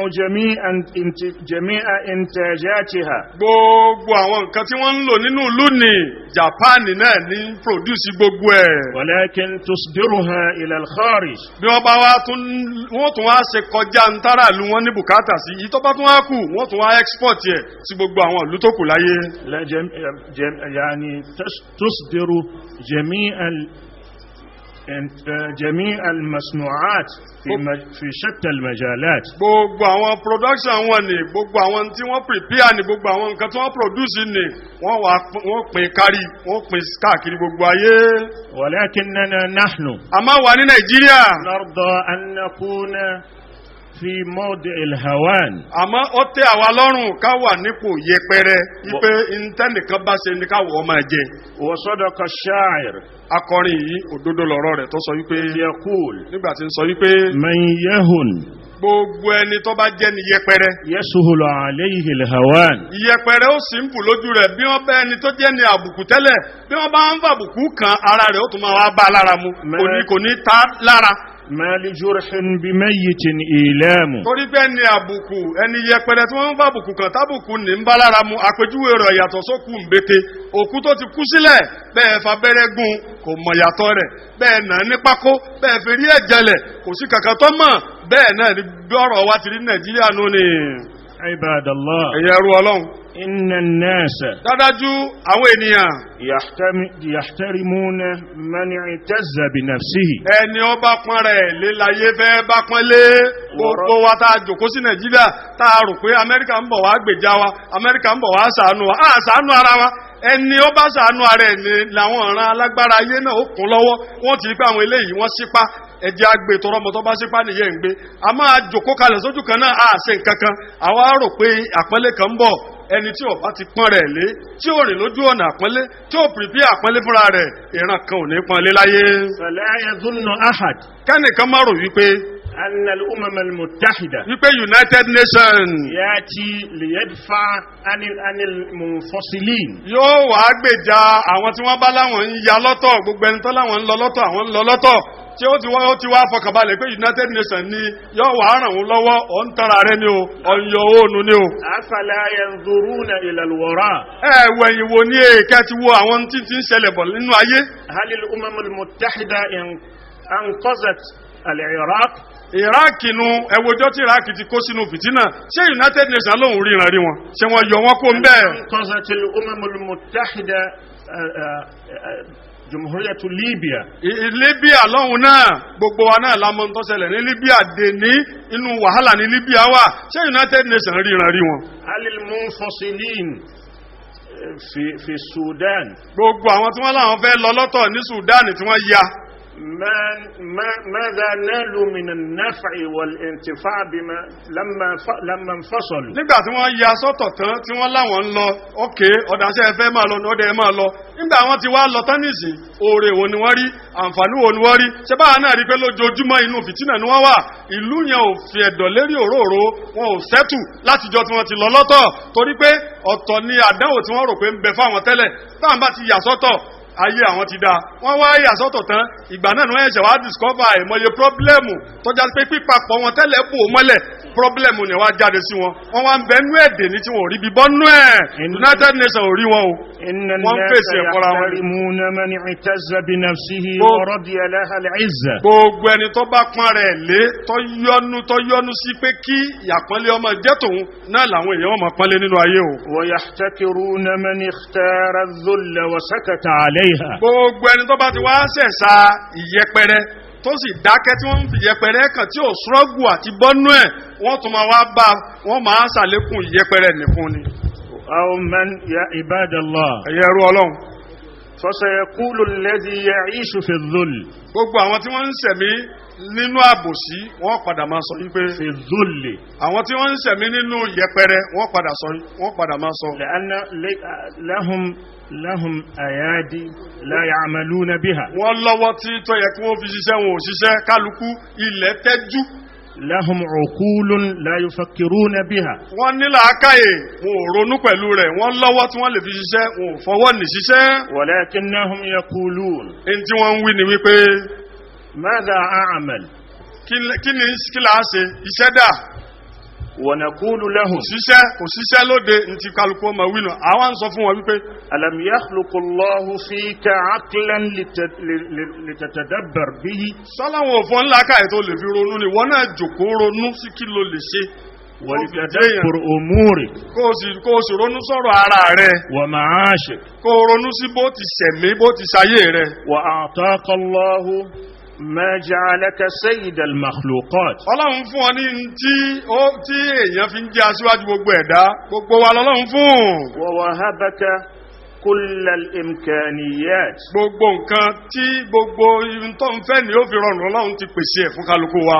جميع إنتاجاتها. gbogbo àwọn nǹkan tí wọ́n ń lò nínú ìlú ni Jápánì náà ní produce gbogbo ẹ̀. ولكن تصدرها إلى الخارج. bí wọ́n bá wọ́n tún wá ṣe kọjá ń tára ìlú wọn ní bùkátà sí yìí tó bá tún wá kù wọ́n tún wá export ẹ̀ sí gbogbo àwọn ìlú tó kù láyé. يعني تصدر جميع المصنوعات في شتى المجالات. gbogbo àwọn production wọn ni gbogbo àwọn tí wọ́n prepare ni gbogbo àwọn nǹkan tí wọ́n produce ni wọ́n pín kárí wọ́n pín káàkiri gbogbo ayé. ولكننا نحن. àmọ́ wà ní Nàìjíríà. نرضى أن نكون في موضع الهوان. àmọ́ ó tẹ́ àwa lọ́rùn ká wà nípò yẹpẹrẹ wípé ntẹ́nìkan bá ṣe ní káwọ́ máa jẹ. وصدق الشاعر. akọrin yìí òdodo lọ̀rọ̀ rẹ̀ tó sọ wípé. يقول. nígbà tí ń sọ wípé. من يهن. gbogbo ẹni tó bá jẹ́ ni yẹpẹrẹ. يسهل عليه الهوان. yẹpẹrẹ ó sì ń bù lójú rẹ̀ bí wọ́n bá ẹni tó jẹ́ ni àbùkù tẹ́lẹ̀ bí wọ́n bá ń fàbùkù kan ara rẹ̀ ó tún máa wá bá lára mu kò ní ta lára. ما لجرح بميت إيلام. torí pé ẹni àbùkù ẹni yẹpẹrẹ tí wọ́n ń fàbùkù kan tábùkù ní ń bá lára mu àpèjúwe rẹ̀ yàtọ̀ sókù ń bété òkú tó ti kú sílẹ̀ bẹ́ẹ̀ fabẹ́rẹ́ gún kò mọ̀ yàtọ̀ rẹ̀ bẹ́ẹ̀ nà ní pákó bẹ́ẹ̀ fi rí ẹ̀jẹ̀lẹ̀ kò sí kankan tó mọ̀ bẹ́ẹ̀ náà ni bí ọ̀rọ̀ wa ti rí Nàìjíríà nù ni. Ibadallah. ẹ̀yẹ ẹrú Ọlọ́run. inna an-nasa. dájú àwọn ènìyàn. yahtarimuna man i'tazza bi nafsihi. ẹni ó bá pọ́n rẹ̀ lé láyé fẹ́ bá pọ́n lé gbogbo wa tá a jòkó sí Nàìjíríà tá a rò pé Amẹ́ríkà ń bọ̀ wá gbèjà wa Amẹ́ríkà ń bọ̀ wá ṣàánú wa ṣàánú ara wa ẹni ó bá ṣàánú ara ẹ̀ ni làwọn ọ̀ràn alágbára ayé náà ó kún lọ́wọ́ wọ́n ti rí pé àwọn eléyìí wọ́n sípá ẹjẹ́ àgbè tọrọ ọmọ tó bá sípá nìyẹn ń gbé a máa jòkó kalẹ̀ sójú kan náà a ṣe nǹkan kan àwa rò pé àpọ́nlé kan ń bọ̀ ẹni tí ó bá ti pọ́n rẹ̀ lé tí ó rìn lójú ọ̀nà àpọ́nlé tí ó pìrìpì àpọ́nlé fúnra rẹ̀ ìran kan ò ní pọ́nlé láyé. fala yadhunnu ahad. kẹ́nìkan má rò wípé. أن الأمم المتحدة wípé United Nations يأتي ليدفع عن المنفصلين. yóò wá gbèjà àwọn tí wọ́n bá láwọn ń ya lọ́tọ̀ gbogbo ẹni tó láwọn ń lọ lọ́tọ̀ àwọn ń lọ lọ́tọ̀ tí ó ti wá fọkànbalẹ̀ pé United Nations ni yóò wá ràn wọ́n lọ́wọ́ ọ̀ ń tara rẹ ni o ọ̀ ń yọ òònù ni o. أفلا ينظرون إلى الوراء. wẹ̀yìn wo ni èèkẹ́ ti wo àwọn tí ń ṣẹlẹ̀ bọ̀ nínú ayé. هل الأمم المتحدة أنقذت العراق؟ Iraq nu ẹwọjọ́ tí Iraq ti kó sínú fìtínà ṣé United Nations lóhùn ríran rí wọn ṣé wọn yọ wọn kó ń bẹ́ẹ̀. أنقذت الأمم المتحدة جمهورية ليبيا. Libya lọ́hùn náà gbogbo wa náà la mọ̀ tó ṣẹlẹ̀ ní Libya dè ní inú wàhálà ní Libya wà ṣé United Nations ríran rí wọn. هل المنفصلين في السودان. gbogbo àwọn tí wọ́n láwọn fẹ́ lọ lọ́tọ̀ ní Sudan tí wọ́n ya. ماذا نالوا من النفع والانتفاع بما لما انفصلوا. nígbà tí wọ́n ya sọ́tọ̀ tán tí wọ́n láwọn ń lọ ókè ọ̀dàṣẹ́ ẹ̀fẹ́ máa lọ ọ̀dẹ̀ ẹ̀ máa lọ nígbà wọ́n ti wá lọ tán nìsín oore wo ni wọ́n rí àǹfààní wo ni wọ́n rí ṣé báwa náà rí pé lójoojúmọ́ inú fìtínà ni wọ́n wà ìlú yẹn ò fi ẹ̀dọ̀ lérí òróró wọn ò sẹ́tù látijọ́ tí wọ́n ti lọ lọ́tọ̀ torí pé ọ̀tọ̀ ni àdánwò tí wọ́n rò pé ń bẹ fáwọn tẹ́lẹ̀ táwọn bá ti yà sọ́tọ̀ ayé àwọn ti dáa wọ́n wá yàsọ́tọ̀ tán ìgbà náà ni wọ́n ẹ̀ṣẹ̀ wá discover àìmọye pọ́blẹ́mù tọ́já pé pípapọ̀ wọn tẹ́lẹ̀ bò mọ́lẹ̀ pọ́blẹ́mù ni wá jáde sí wọn wọ́n wá ń bẹ nú ẹ̀dẹ̀ ní tí wọ́n rí bí bọ́nú ẹ̀ United Nations ò rí wọn o wọ́n fèsì ẹ̀kọ́ra wọn. gbogbo ẹni tó bá pọ́n rẹ̀ lé tó yọnu sí pé kí ìyàpọ́nlé ọmọ jẹ́ tòun náà làwọn èèyàn ọmọ pọ́nlé nínú ayé o. ويحتكرون من اختار الذل وسكت عليها. gbogbo ẹni tó bá ti wá ṣẹ̀ṣà ìyẹpẹrẹ tó sì dákẹ́ tí wọ́n ń fi ìyẹpẹrẹ kàn tí ò ṣọ́gù àti bọ́nú ẹ̀ wọ́n tún máa wá bá wọ́n máa ṣàlékún ìyẹpẹrẹ nìkan ni. أو من يا عباد الله. ẹ̀yẹ ẹrú Ọlọ́run. فسيقول الذي يعيش في الذل. gbogbo àwọn tí wọ́n ń ṣẹ̀mí nínú àbòsí wọ́n padà máa sọ wípé. في الذل. àwọn tí wọ́n ń ṣẹ̀mí nínú yẹpẹrẹ wọ́n padà máa sọ. لأن لهم أيادي لا يعملون بها. wọ́n lọ́wọ́ tí tó yẹ kí wọ́n fi ṣiṣẹ́ wọn ò ṣiṣẹ́ kálukú ilẹ̀ tẹ́jú. لهم عقول لا يفكرون بها. wọ́n ní làákàyè wọn ò ronú pẹ̀lú rẹ̀ wọ́n lọ́wọ́ tí wọ́n lè fi ṣiṣẹ́ wọn ò fọwọ́ ní ṣiṣẹ́. ولكنهم يقولون. ẹni tí wọ́n ń wí ni wípé. ماذا أعمل. kí là á ṣe iṣẹ́ dà. ونقول لهم. kò ṣiṣẹ́ lóde ntí kálukú ọmọ wí náà àwọn ń sọ fún wọn wípé. ألم يخلق الله فيك عقلا لتتدبر به. sọ́láwọn òfò ńlá káyẹ̀ tó lè fi ronú ni wọ́n náà jòkó ronú sí kí ló lè ṣe. ولتدبر أمورك. kó o sì ronú sọ̀rọ̀ ara rẹ̀. ومعاشك. kó o ronú sí bó ti ṣẹ̀mí bó ti ṣayé rẹ̀. وأعطاك الله ما جعلك سيد المخلوقات. Ọlọ́run fún ọ ní tí èèyàn fi ń jẹ́ aṣíwájú gbogbo ẹ̀dá gbogbo wa lọ́lọ́run fún. ووهبك كل الإمكانيات. gbogbo nǹkan tí gbogbo ohun tó ń fẹ́ ni ó fi rọrùn Ọlọ́run ti pèsè ẹ̀ fún kálukú wa.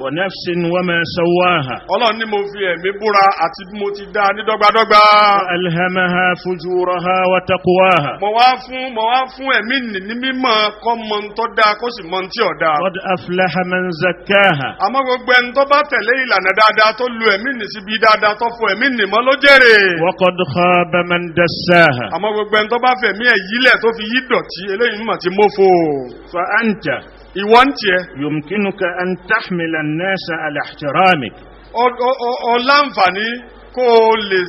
ونفس وما سواها Ọlọ́run ní mo fi ẹ̀mí búra àti bí mo ti dá ní dọ́gbadọ́gba. وألهمها فجورها وتقواها Mo wá fún ẹ̀mí ní mímọ̀ kó mọ n tó dáa kó sì mọ n tí ò dáa. قد أفلح من زكاها Àmọ́ gbogbo ẹni tó bá tẹ̀lé ìlànà dáadáa tó lu ẹ̀mí nì síbi dáadáa tó fọ ẹ̀mí nì mọ́ ló jèrè. وقد خاب من دساها Àmọ́ gbogbo ẹni tó bá fẹ̀mí ẹ̀ yílẹ̀ tó fi yí dọ̀tí eléyìí mọ̀ tí mófo. فأنت Ìwọ ń tiẹ̀. يمكنك أن تحمل الناس على احترامك Ọ láǹfààní kó o lè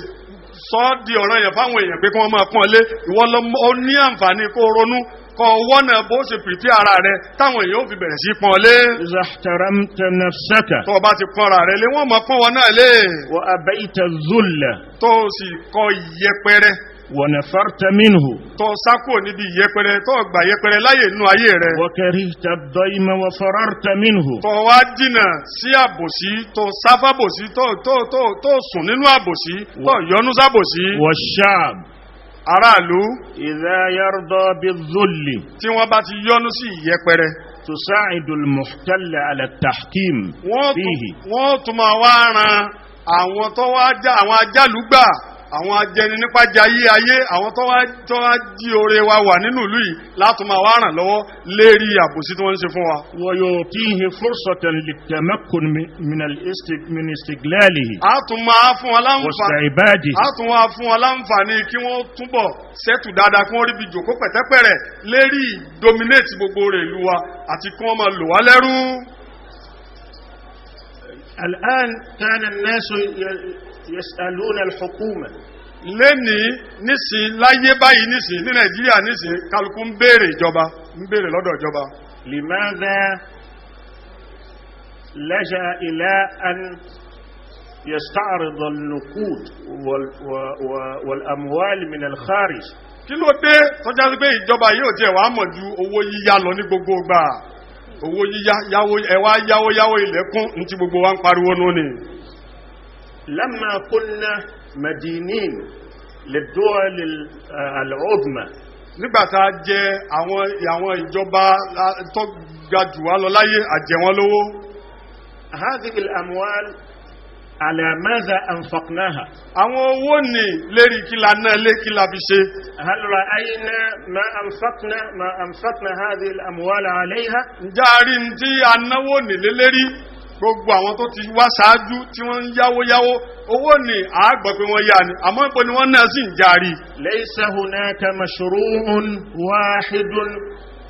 sọ di ọ̀ràn yẹn fáwọn èèyàn pé kí wọ́n máa pọ́n lé. Ìwọ ló ní àǹfààní kó o ronú kó o wọ́nà bó ṣe pìtì ara rẹ táwọn èèyàn ò fi bẹ̀rẹ̀ sí pọ́n lé. إذا احترمت نفسك Tó o bá ti pọ́n ara rẹ lé wọ́n máa pọ́n wọn náà lé. وأبيت الذل Tó o sì kọ̀ ìyẹpẹrẹ. ونفرت منه Tó o sá kúrò níbi ìyẹpẹrẹ tó o gbà yẹpẹrẹ láyè nínú ayé rẹ. وكرهت الضيم وفررت منه Tó o wá dínà sí àbòsí tó o sáfàbòsí tó o sùn nínú àbòsí tó o yọnu sábòsí. والشعب Aráàlú إذا يرضى بالذل tí wọ́n bá ti yọnu sí ìyẹpẹrẹ. تساعد المحتل على التحكيم فيه Wọ́n tún máa wá ran àwọn àwọn ajálùgbà àwọn ajẹni nípa jayé ayé àwọn tó wá jí oore wa wà nínú ìlú yìí láti máa wá ràn lọ́wọ́ lérí àbòsí tí wọ́n ń ṣe fún wa. ويعطيه فرصة للتمكن من استقلاله a tún máa fún wọn láǹfààní واستعباده kí wọ́n túbọ̀ ṣètù dáadáa kí wọ́n rí bí jòkó pẹ̀tẹ́pẹ̀rẹ̀ lérí dominate gbogbo rẹ̀ ìlú wa àti kí wọ́n máa lò wá lẹ́rú. الآن كان الناس يسألون الحكومة lẹ́ni nísìn láyé báyìí nísìn ní Nàìjíríà nísìn kálukú ń béèrè lọ́dọ̀ ìjọba. لماذا لجأ إلى أن يستعرض النقود والأموال من الخارج؟ kí ló dé tọ́já sí pé ìjọba yóò jẹ́ wàá mọ̀ ju owó yíyá lọ ní gbogbo gbà owó yíyá yáwó ilẹ̀kùn ní ti gbogbo wa ń pariwo nù ni. لما كنا مدينين للدول العظمى nígbàtá jẹ àwọn ìjọba tó ga jù wá lọ láyé àjẹ wọn lówó. هذه الأموال على ماذا أنفقناها؟ àwọn owó ní lérí kí la náà lé kí la fi ṣe. هل رأينا ما أنفقنا هذه الأموال عليها؟ ǹjẹ́ a rí ní tí a náwó nílé lérí gbogbo àwọn tó ti wá ṣáájú tí wọ́n ń yáwó owó ní àgbà pé wọ́n yá ni àmọ́ ìpò ni wọ́n náà sì ń járí. ليس هناك مشروع واحد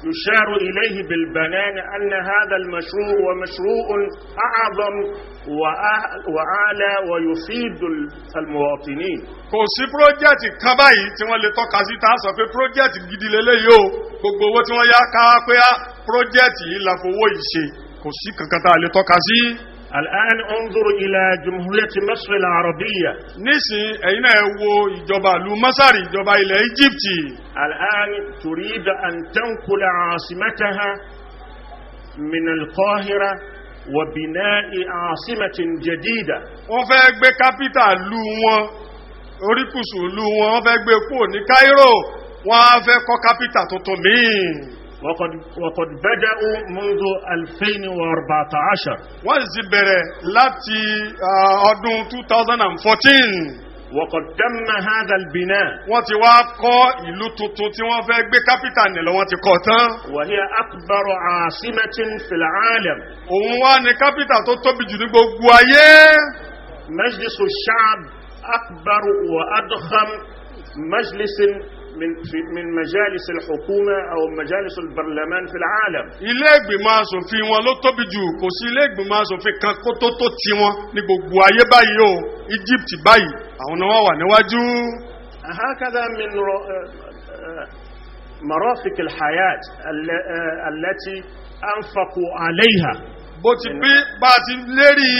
يشار إليه بالبنان أن هذا المشروع ومشروع أعظم وأعلى ويفيد المواطنين. kò sí pírójẹ́tì kan báyìí tí wọ́n lè tọ́ka sí tá a sọ pé pírójẹ́tì gidi lélẹ́yìí o gbogbo owó tí wọ́n yá ká pé pírójẹ́tì yìí la fowó yìí ṣe kò sí kankan tá a lè tọ́ka sí. الآن انظر إلى جمهورية مصر العربية. nísìn ẹ̀yin náà ẹ wo ìjọba ìlú Masari ìjọba ilẹ̀ Íjíbítì. الآن تريد أن تنقل عاصمتها من القاهرة وبناء عاصمة جديدة. wọ́n fẹ́ gbé kápítà ìlú wọn oríkùsù ìlú wọn wọ́n fẹ́ gbé kúrò ní Cairo wọ́n á fẹ́ kọ́ kápítà tuntun míì. وقد بدأوا منذ 2014. wọ́n sì bẹ̀rẹ̀ láti ọdún 2014. وقد تم هذا البناء. wọ́n ti wá kọ́ ìlú tuntun tí wọ́n fẹ́ gbé kápítà nílẹ̀ wọ́n ti kọ́ tán. وهي أكبر عاصمة في العالم. òun wá ní kápítà tó tóbi jù ní gbogbo ayé. مجلس الشعب أكبر وأضخم مجلس من مجالس الحكومة أو مجالس البرلمان في العالم. ilé ìgbìmọ̀ aṣòfin wọn ló tóbi jù kò sí ilé ìgbìmọ̀ aṣòfin kan kó tó ti wọn ní gbogbo ayé báyìí o Egypt báyìí àwọn ni wọ́n wà níwájú. هكذا من مرافق الحياة التي أنفقوا عليها. bó ti bí bá ti lérí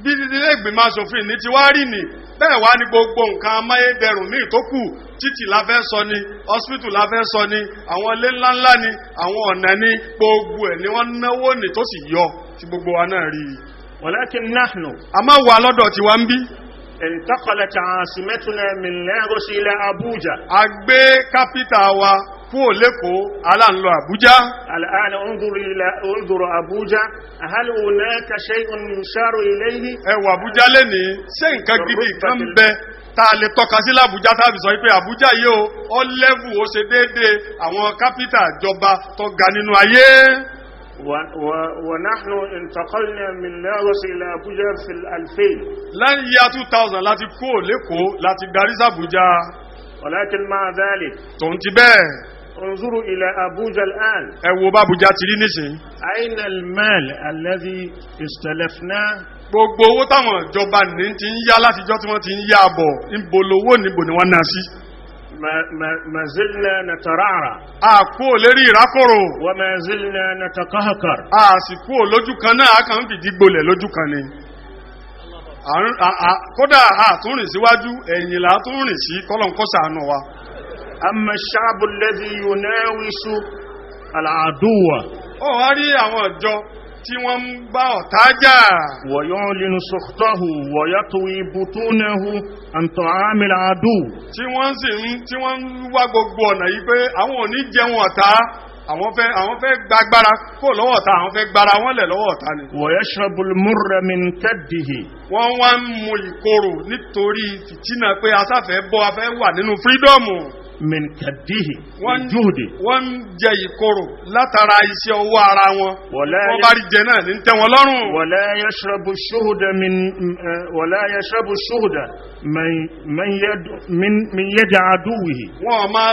bí ilé ìgbìmọ̀ aṣòfin ní ti wá rí ni bẹ́ẹ̀ wá ní gbogbo nǹkan amáyédẹrùn míì tó kù títì la fẹ́ sọ ni hospital la fẹ́ sọ ni àwọn ilé ńláńlá ni àwọn ọ̀nà ni gbogbo ẹ̀ ni wọ́n náwó ní tó sì yọ tí gbogbo wa náà rí i. ولكن نحن a máa wà lọ́dọ̀ tí wá ń bí. انتقلت عاصمتنا من لاغوس إلى أبوجا. a gbé kápítà wa kúrò lẹ́kọ̀ọ́ aláǹlọ Àbújá. الآن انظر أبوجا هل هناك شيء يشار إليه؟ ẹ wo Àbújá lẹ́nìí ṣé nǹkan gidi kan bẹ tá a lè tọ́ka sí l'Àbújá tàbí sọ pé Àbújá yìí ó lẹ́vù ó ṣe déédéé àwọn kápítà ìjọba tó ga nínú ayé. ونحن انتقلنا من لاغوس إلى أبوجا في 2000. lẹ́yìn yíya 2000 láti kúrò lẹ́kọ̀ọ́ láti darí sí Àbújá. ولكن مع ذلك tòun ti bẹ́ẹ̀. انظروا إلى أبوجا الآن. ẹ wo bá Àbújá ti rí nísìn. أين المال الذي استلفناه؟ gbogbo owó táwọn ìjọba ní ti ń yá látijọ́ tí wọ́n ti ń yá bọ̀ níbo lowó níbo ni wọ́n ná sí. ما زلنا نترعرع. àkó lérí ìrákòrò. وما زلنا نتقهقر. àsìkò lójú kan náà a kàn ń fìdí gbolẹ̀ lójú kan ni. kódà àtúnrìn síwájú ẹ̀yìn là tún rìn sí kọ́lọ̀nkọ́ ṣàánú wa. أما الشعب الذي يناوش العدو. ó wá rí àwọn ìjọ tí wọ́n ń bá ọ̀tá jà. ويعلن سخطه ويطوي بطونه عن طعام العدو. tí wọ́n ń wá gbogbo ọ̀nà yìí pé àwọn ò ní jẹun ọ̀tá. àwọn fẹ́ gbàgbára kó lọ́wọ́ ọ̀tá, àwọn fẹ́ gbára wọn lẹ̀ lọ́wọ́ ọ̀tá ni. ويشرب المر من كده. wọ́n wá ń mu ìkorò nítorí fìtínà pé asáfẹ́ bọ́ afẹ́ wà nínú fírídọ́ọ̀mù. من كده جهد. wọ́n jẹ ìkorò látara iṣẹ́ owó ara wọn. wọ́n bá rí jẹ náà ní tẹ́ wọn lọ́rùn. ولا يشرب الشهد من يد عدوه. wọ́n máa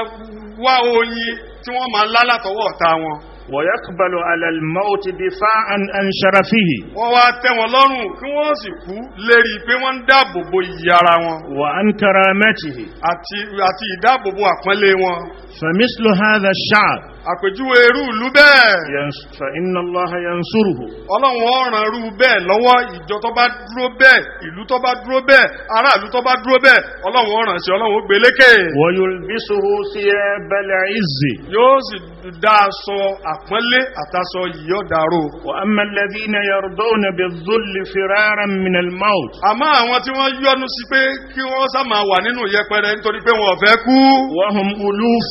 wá oyin tí wọ́n máa lálàtọwọ́ ọ̀tá wọn. ويقبل على الموت دفاعا عن شرفه. wọ́n wá tẹ́ wọn lọ́rùn kí wọ́n sì kú lérí pé wọ́n ń dáàbòbò iyì ara wọn. وعن كرامته. àti ìdáàbòbò àpọ́nlé wọn. فمثل هذا الشعب. àpèjúwe irú ìlú bẹ́ẹ̀. فإن الله ينصره. ọlọ́run ó ràn irú bẹ́ẹ̀ lọ́wọ́. ìjọ tó bá dúró bẹ́ẹ̀, ìlú tó bá dúró bẹ́ẹ̀, aráàlú tó bá dúró bẹ́ẹ̀, ọlọ́run ó ràn sí, ọlọ́run ó gbé lékè. ويلبسه ثياب العز. yóò sì dá aṣọ àpọ́nlé àtàṣọ yìí ó dàrú. وأما الذين يرضون بالذل فرارا من الموت. àmọ́ àwọn tí wọ́n yọ́nú sí pé kí wọ́n sá máa wà nínú yẹpẹrẹ nítorí pé wọn ò fẹ́ kú. وهم ألوف.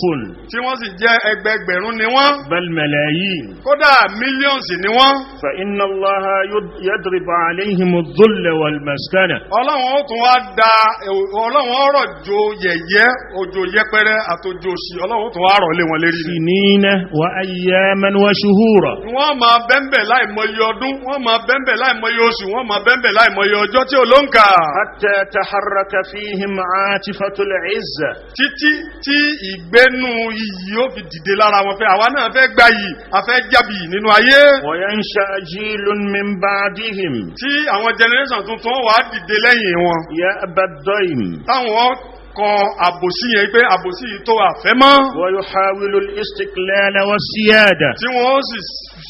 tí wọ́n sì jẹ́ ẹgbẹgbẹ̀rún ni wọ́n. بل ملايين. kódà mílíọ̀nsì ni wọ́n. فإن الله يضرب عليهم الذل والمسكنة. ọlọ́run ó tún wá da ọlọ́run ọ̀rọ̀ jo yẹ̀yẹ́ òjò yẹpẹrẹ àtòjò sí ọlọ́run ó tún wá rọ̀ lé wọn lérí. سنين وأياما وشهورا. wọ́n máa bẹ́ńbẹ̀ láìmọye ọdún, wọ́n máa bẹ́ńbẹ̀ láìmọye oṣù, wọ́n máa bẹ́ńbẹ̀ láìmọye ọjọ́ tí ò ló ń kà. حتى تحرك فيهم عاطفة العزة. títí tí ìgbénu iyì ó fi dìde lára wọn pé àwa náà fẹ́ gbà yìí, a fẹ́ jábì nínú ayé. وينشأ جيل من بعدهم. tí àwọn generation tuntun wà á dìde lẹ́yìn wọn. يأبى الضيم. táwọn kọ àbòsí yẹn pé àbòsí yìí tó àfẹ́ mọ́. ويحاول الاستقلال والسيادة. tí wọ́n sì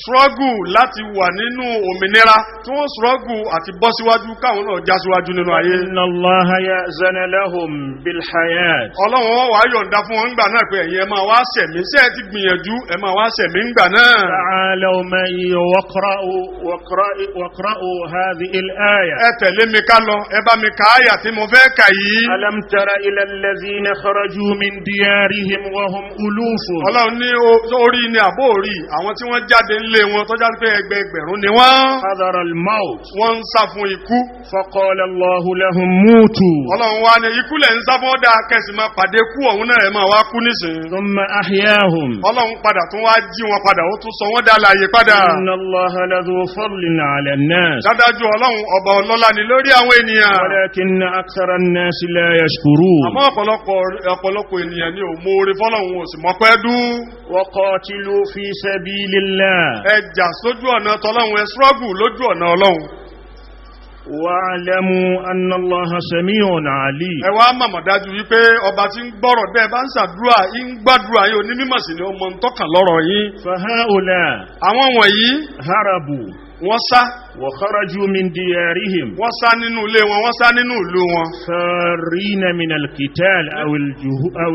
struggle láti wà nínú òmìnira, tí wọ́n struggle àti bọ́ síwájú káwọn náà já síwájú nínú ayé. إن الله يأذن لهم بالحياة. ọlọ́run wọn wàá yọ̀ǹda fún wọn ńgbà náà pé ẹ̀yin ẹ máa wá sẹ̀mí, ṣé ẹ ti gbìyànjú ẹ máa wá sẹ̀mí ńgbà náà. تعالوا معي واقرأوا هذه الآية. ẹ tẹ̀lé mi ká lọ, ẹ bá mi ka àyà tí mo fẹ́ kà yìí. ألم تر إلى الذين خرجوا من ديارهم وهم ألوف. ọlọ́run ní orí ni àbó orí àwọn tí wọ́n jáde ńlé wọn tó jáde pé ẹgbẹẹgbẹ̀rún ni wọ́n. حذر الموت. wọ́n ń sá fún ikú. فقال الله لهم موتوا. ọlọ́run wa ni ikú lẹ̀ ń sá fún ọ̀dà kẹsì máa pàdé kú ọ̀hún náà ẹ̀ máa wá kú nísìnyí. ثم أحياهم. ọlọ́run padà tún wá jí wọn padà, ó tún sọ wọ́n dá láàyè padà. إن الله لذو فضل على الناس. dádájú ọlọ́run ọba ọlọ́lá ni lórí àwọn ènìyàn. ولكن أكثر الناس لا يشكرون. àmọ́ ọ̀pọ̀lọpọ̀ ènìyàn ni ò mọ oore fọ́lọ́run, ò sì mọ́pẹ́ dún. وقاتلوا في سبيل الله. ẹ jà sójú ọ̀nà tọ́lọ́run, ẹ struggle lójú ọ̀nà ọlọ́run. واعلموا أن الله سميع عليم. ẹ wá mọ̀mọ̀ dájú wípé ọba tí ń gbọ́rọ̀ bẹ́ẹ̀ bá ń ṣàdúrà ń gbàdúrà yín, onímọ̀ sí ni ọmọ ń tọ́kàn lọ́rọ̀ yín. فهؤلاء àwọn wọ̀nyí هربوا wọ́n sá. وخرجوا من ديارهم. wọ́n sá nínú ilé wọn, wọ́n sá nínú ìlú wọn. فارين من القتال أو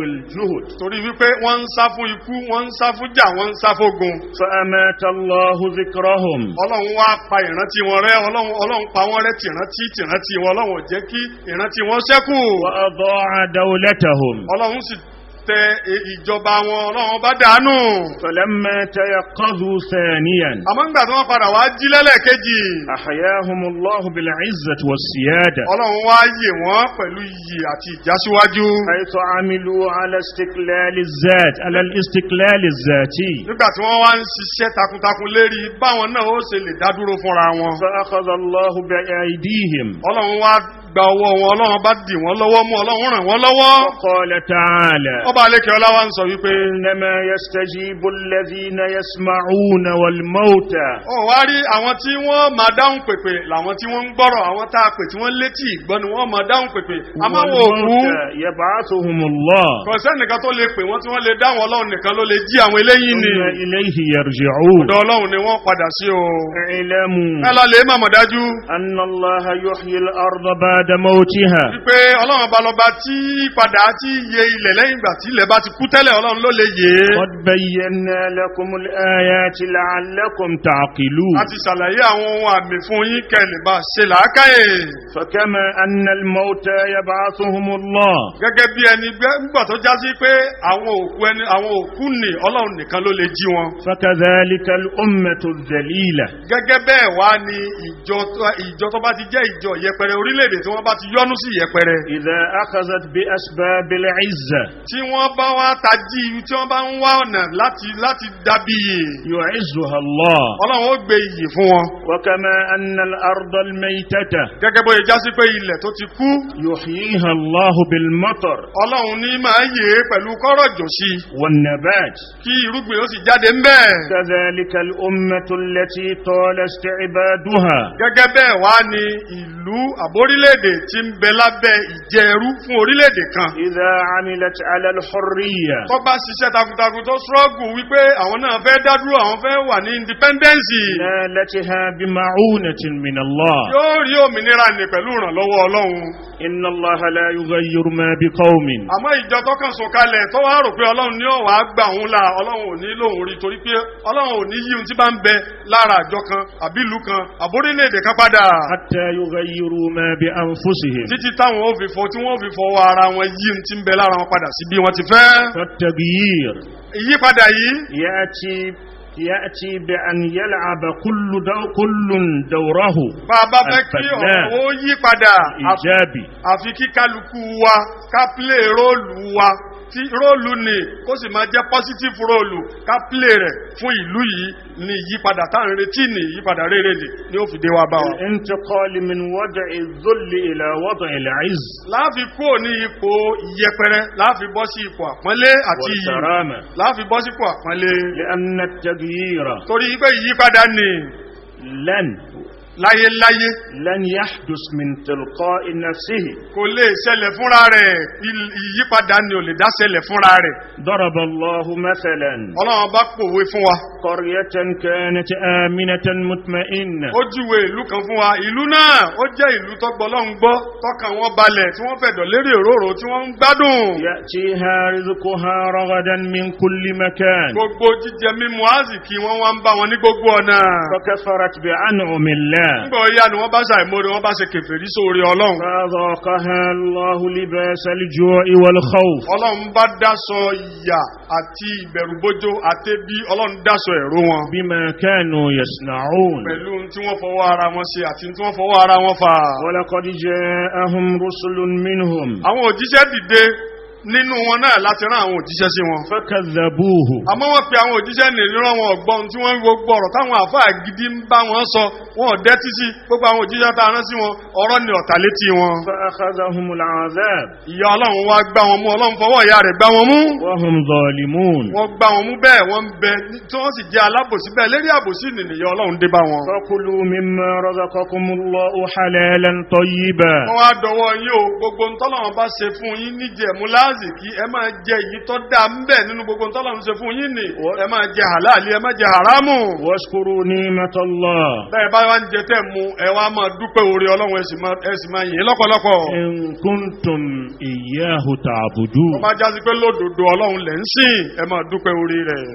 الجهد. torí wípé wọ́n ń sá fún ikú, wọ́n ń sá fún jà, wọ́n ń sá fógun. فأمات الله ذكرهم. ọlọ́run wá pa ìrántí wọn rẹ́, ọlọ́run pa wọ́n rẹ́ tìrántí wọn, ọlọ́run jẹ́ kí ìrántí wọn ṣẹ́kù. وأضاع دولتهم. ọlọ́run sì tẹ ìjọba wọn Ọlọ́run bá dànù. فلما تيقظوا ثانيا àmọ́ nígbà tí wọ́n padà wá jí lẹ́lẹ́kejì. أحياهم الله بالعزة والسيادة Ọlọ́run wá yè wọ́n pẹ̀lú iyì àti ìjásíwájú. حيث عملوا على استقلال الذات على الاستقلال الذاتي nígbà tí wọ́n wá ń ṣiṣẹ́ takuntakun lérí báwọn náà ó ṣe lè dádúró fúnra wọn. فأخذ الله بأيديهم Ọlọ́run wá gba ọwọ́ wọn, Ọlọ́run bá dì wọ́n lọ́wọ́ mú, Ọlọ́run ràn wọ́n lọ́wọ́. وقال تعالى ọba àlékè ọlá wa ń sọ wípé إنما يستجيب الذين يسمعون والموتى ó wá rí àwọn tí wọ́n máa dáhùn pèpè làwọn tí wọ́n ń gbọ́rọ̀, àwọn tá a pè tí wọ́n létí ìgbọ́ ni wọ́n máa dáhùn pèpè. àmọ́ àwọn òkú والموتى يبعثهم الله kò sẹ́nìkan tó lè pè wọ́n tí wọ́n lè dáhùn, Ọlọ́run nìkan ló lè jí àwọn eléyìí ni. ثم إليه يرجعون ọ̀dọ̀ Ọlọ́run ni wọ́n padà sí o. اعلموا ẹ lọ lè má mọ̀ dájú أن الله يحيي الأرض بعد موتها wípé Ọlọ́run ọba lọ́ba tí padà tí yẹ ilẹ̀ lẹ́yìn ìgbà tí ilẹ̀ bá ti kú tẹ́lẹ̀, Ọlọ́run ló lè yè é. قد بينا لكم الآيات لعلكم تعقلون a ti ṣàlàyé àwọn ohun àmì fún yín kẹ́lẹ̀ bá ṣe làákàyè. فكما أن الموتى يبعثهم الله gẹ́gẹ́ bí ẹni gbà tó já sí pé àwọn òkú ni Ọlọ́run nìkan ló lè jí wọn. فكذلك الأمة الذليلة gẹ́gẹ́ bẹ́ẹ̀ wá ni ìjọ tó bá ti jẹ́ ìjọ yẹpẹrẹ orílẹ̀-èdè tí wọ́n bá ti yọ́nú sí yẹpẹrẹ. إذا أخذت بأسباب العزة tí wọ́n bá wá tají tí wọ́n bá ń wá ọ̀nà láti dábí يعزها الله Ọlọ́run ó gbé iyì fún wọn. وكما أن الأرض الميتة gẹ́gẹ́ bó ṣe já sí pé ilẹ̀ tó ti kú يحييها الله بالمطر Ọlọ́run ní máa yè é pẹ̀lú kọ́rọ̀jò sí والنبات kí irúgbìn ó sì jáde ń bẹ́ẹ̀. كذلك الأمة التي طال استعبادها gẹ́gẹ́ bẹ́ẹ̀ wá ni ìlú àbórílẹ̀-èdè tí ń bẹ lábẹ́ ìjẹrú fún orílẹ̀-èdè kan. إذا عملت على الحرية tó bá ṣiṣẹ́ takuntakun tó ṣọ́ọ̀gù wípé àwọn náà fẹ́ dádúró, àwọn fẹ́ wà ní independence. نالتها بمعونة من الله yóò rí òmìnira ní pẹ̀lú ìrànlọ́wọ́ Ọlọ́run. إن الله لا يغير ما بقوم àmọ́ ìjọ tó kàn sọ kalẹ̀ tó wá rò pé Ọlọ́run ní ọ̀wá gbà òun la Ọlọ́run ò ní lóhun rí, torí pé Ọlọ́run ò ní yí ohun tí bá ń bẹ lára àjọ kan àbí ìlú kan àbórílẹ̀-èdè kan padà. حتى يغيروا ما بأنفسهم títí táwọn ó fi fọ tí wọ́n ó fi fọwọ́ ara wọn yí ohun tí ń bẹ lára wọn padà sí bí wọ́n ti fẹ́. فالتغيير ìyípadà yìí يأتي بأن يلعب كل دوره bàbá fẹ́ kí ọ̀rọ̀ ó yípadà إيجابي àfi kí kálukú wa ká plé róòlù wa tí róòlù ni kó sì máa jẹ́ positive róòlù ká plé rẹ̀ fún ìlú yìí ní ìyípadà tá à ń retí ní ìyípadà rere ni ó fi dé wa bá wa. الانتقال من وضع الذل إلى وضع العز láàfin kúrò ní ipò ìyẹpẹrẹ láàfin bọ́ sí ipò àpọ́nlé àti iyì والكرامة láàfin bọ́ sí ipò àpọ́nlé. لأن التغيير torí pé ìyípadà ni láyéláyé لن يحدث من تلقاء نفسه kò lè ṣẹlẹ̀ fúnra rẹ̀, ìyípadà ni ò lè dá ṣẹlẹ̀ fúnra rẹ̀. ضرب الله مثلا Ọlọ́run bá pòwe fún wa, قرية كانت آمنة مطمئنة ó júwe ìlú kan fún wa. ìlú náà ó jẹ́ ìlú tó gbọ́ Ọlọ́run gbọ́, tọ́kàn wọn balẹ̀, tí wọ́n fẹ̀dọ̀ lérí òróró, tí wọ́n ń gbádùn. يأتيها رزقها رغدا من كل مكان gbogbo jíjẹ mímu àsìkí wọn wá ń bá wọn ní gbogbo ọ̀nà. فكفرت بأنعم الله nígbà ọ̀yá ni wọ́n bá ṣàìmóore, wọ́n bá ṣe kèfèrí sóore Ọlọ́run. فأذاقها الله لباس الجوع والخوف Ọlọ́run bá dáṣọ ìyà àti ìbẹ̀rùbojo àtẹ̀bí, Ọlọ́run dáṣọ ẹ̀rọ wọn. بما كانوا يصنعون pẹ̀lú tí wọ́n fọwọ́ ara wọn ṣe àti tí wọ́n fọwọ́ ara wọn fà. ولقد جاءهم رسل منهم àwọn òjíṣẹ́ dìde nínú wọn náà láti rán àwọn òjíṣẹ́ sí wọn. فكذبوه àmọ́ wọ́n pe àwọn òjíṣẹ́ nìran wọn ọ̀gbọ́n tí wọ́n ń gbogbo ọ̀rọ̀ táwọn àfáà gidi ń bá wọn sọ, wọn ò dẹ́tí sí gbogbo àwọn òjíṣẹ́ tá a rán sí wọn, ọ̀rọ̀ ni ọ̀tà létí wọn. فأخذهم العذاب ìyà Ọlọ́run wá gbá wọn mú, Ọlọ́run fọwọ́ ìyà rẹ̀ gbá wọn mú. وهم ظالمون wọ́n gbá wọn mú bẹ́ẹ̀, wọ́n ń bẹ tí wọ́n sì jẹ́ alábòsí bẹ́ẹ̀, lérí àbòsí nìyà Ọlọ́run dé bá wọn. فكلوا مما رزقكم الله حلالا طيبا wọ́n wá dọwọ́ yín o, gbogbo ntọ́lọ́run bá ṣe fún yín níjẹ̀mú láàzìkí, ẹ máa jẹ èyí tó dáa ń bẹ nínú gbogbo ntọ́lọ́run ṣe fún yín ni. ẹ máa jẹ halali, ẹ máa jẹ haramu. واشكروا نعمة الله bẹ́ẹ̀ bá wá ń jẹ tẹ́ mu, ẹ wá máa dúpẹ́ oore Ọlọ́run, ẹ sì máa yìn lọ́pọ̀lọpọ̀. إن كنتم إياه تعبدون wọ́n máa jásí pé lódodo Ọlọ́run lẹ́ ń sìn, ẹ máa dúpẹ́ oore rẹ̀.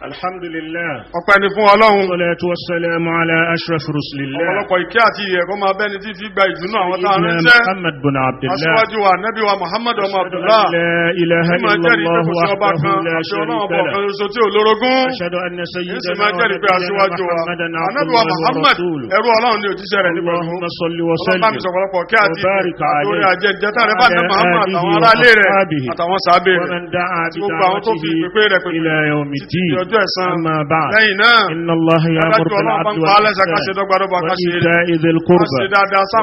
Alhamdulillah. Ọpẹ́ ni fún Ọlọ́run. Salatu wassalamu ala ashraf rusulillah. Ọ̀pọ̀lọpọ̀ ìkẹ́ àti ìyẹ́ kó máa bẹ́ni tí fi gba ìdùnnú àwọn tá a ránṣẹ́. Muhammad bin Abdullah. Aṣíwájú wa Nábì wa Muhammad ọmọ Abdullah. La ilaha illallah wahdahu la sharika lahu. Ashhadu anna sayyidana wa nabiyana Muhammad ẹrú Ọlọ́run ni òjíṣẹ́ rẹ̀ nípa Allahumma salli wa sallim. Ọlọ́run bá mi sọ̀pọ̀lọpọ̀ kí àti barik alayhi. àtòrí àjẹjẹta rẹ̀ bá ní Muhammad àwọn aráalé rẹ̀ àtàwọn sàábé rẹ̀. ومن دعا gbogbo àwọn tó fi pépé rẹ̀ pépé إلى يوم الدين. ọjọ́ ẹ̀san. أما بعد lẹ́yìn náà إن الله يأمر بالعدل والإحسان وإيتاء ذي القربى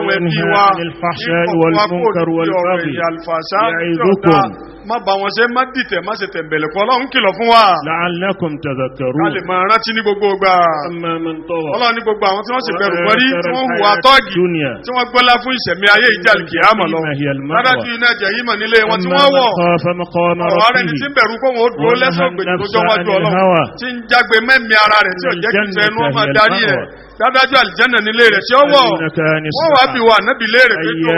وينهى عن الفحشاء والمنكر والبغي يعظكم má bá wọn ṣe má dìtẹ̀ má ṣe tẹ̀m̀bẹ̀lẹ̀ kọ́ Ọlọ́run kìlọ̀ fún wa. لعلكم تذكرون. ká lè máa rántí ní gbogbo ìgbà. أما من طغى Ọlọ́run ní gbogbo àwọn tí wọ́n sì bẹ̀rù pẹ́rí tí wọ́n hùwà tọ́ọ̀gì tí wọ́n gbọ́lá fún ìṣẹ̀mí ayé ìjà kìámọ̀ lọ. dájú iná jẹ̀yìmọ̀ nílé wọn tí wọ́n wọ̀. ọ̀rọ̀ rẹ̀ ni tí ń bẹ̀rù kó wọn ó dúró lẹ́sọ̀ gbèdé tó jọ wájú Ọlọ́run tí ń jágbe mẹ́mí ara rẹ̀ tí ò jẹ́ kí ìfẹ́ inú ọmọ darí rẹ̀. dájú àlìjẹ́nà nílé rẹ̀ tí ó wọ̀. wọ́n wá bí wà nábì léèrè pé tó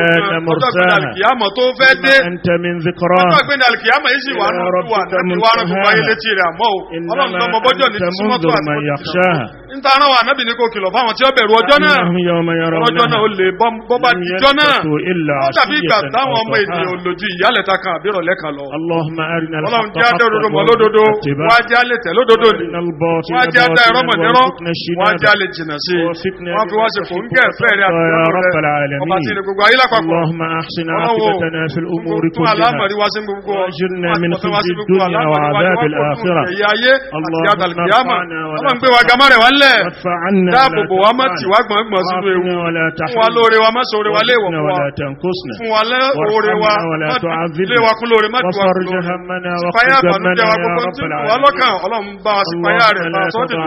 ọjọ́ gbẹ̀dẹ̀ àlìkìámọ̀ tó fẹ́ dé. ọjọ́ gbẹ̀dẹ̀ àlìkìámọ̀ yìí sì wà nínú wa nábì wà rẹ̀ gbogbo ayé létí rẹ̀ àmọ́ o. Ọlọ́run lọ́mọ bọ́jọ́ ní tí súnmọ́tò àti níta ara wa nábì ní kò kìlọ̀ fáwọn tí ó bẹ̀rù ọjọ́ náà. ọjọ́ náà ó lè bọ́ bá dijọ́ náà. ó dàbí ìgbà táwọn ọmọ ènìyàn olójú ìyálẹ̀ta kan àbí ìrọ̀lẹ́ kan lọ. Ọlọ́run jẹ́ adé òdodo mọ́ lódodo wá jẹ́ alẹ́ tẹ̀ lódodo ni wá jẹ́ adá ẹ̀rọ mọ̀ nírọ́ wá jẹ́ alẹ́ jìnà sí i wọ́n fi wá ṣe kò ń gẹ̀ fẹ́ rẹ̀ àti ọba tí ní gbogbo ayé lápapọ̀. Ọlọ́run fún alámọ̀rí wá sí gbogbo Ọlọ́run gbé wa gamá rẹ̀ wá lẹ̀ dáàbòbò wa má tì wá gbọ̀ngbọ̀n sínú ewu fún wa lóore wa má sóore wa léèwọ̀ fún wa fún wa lóore wa lé wa kún lóore má tì wá kún lóore sípayá àbànújẹ́ wa gbogbo tí wà lọ́kàn Ọlọ́run bá wa sípayá rẹ̀ bá sọ́dẹ̀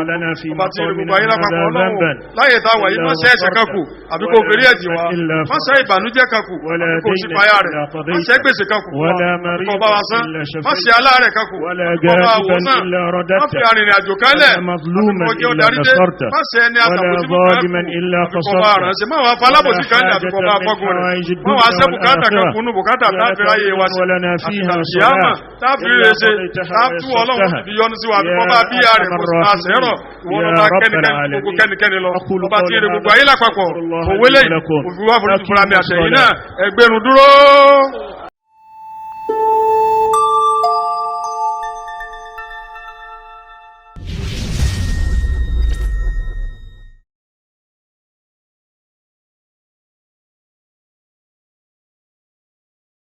ọba tí ní gbogbo ayé lápapọ̀ Ọlọ́run láyé tá wà yìí má ṣe ẹ̀ṣẹ̀ kankù àbí kò fèrè ẹ̀jì wa má ṣe ìbànújẹ́ kankù àbí kò sípayá rẹ̀ má ṣe gbèsè kankù kò bá wa sán má ṣe aláàrẹ̀ kankù kò bá wò sán má fi arìnrìn àjò kálẹ̀ ọjọ́ darídé má ṣe ẹni àtàkùsí bùkátà ránṣẹ́ má wà falábòsí kan ní àbíkọ́ bá fọ́gun rẹ̀ má wà ṣẹ́ bùkátà kan kúnnú bùkátà táàfin ráyé wa sí àtìyàmà táàfin rẹ̀ ṣe táàtú Ọlọ́run fi yọ́nú sí wa àbíkọ́ bá bí i rẹ̀ kò sí àṣẹ́rọ̀ ìwọ́n bá kẹ́nikẹ́ni lọ ọba tí èrè gbogbo ayé lápapọ̀ òwe lẹ́yìn òfin wá forí fúnra mi àtẹ̀yìn náà ẹgbẹ́rún dúró.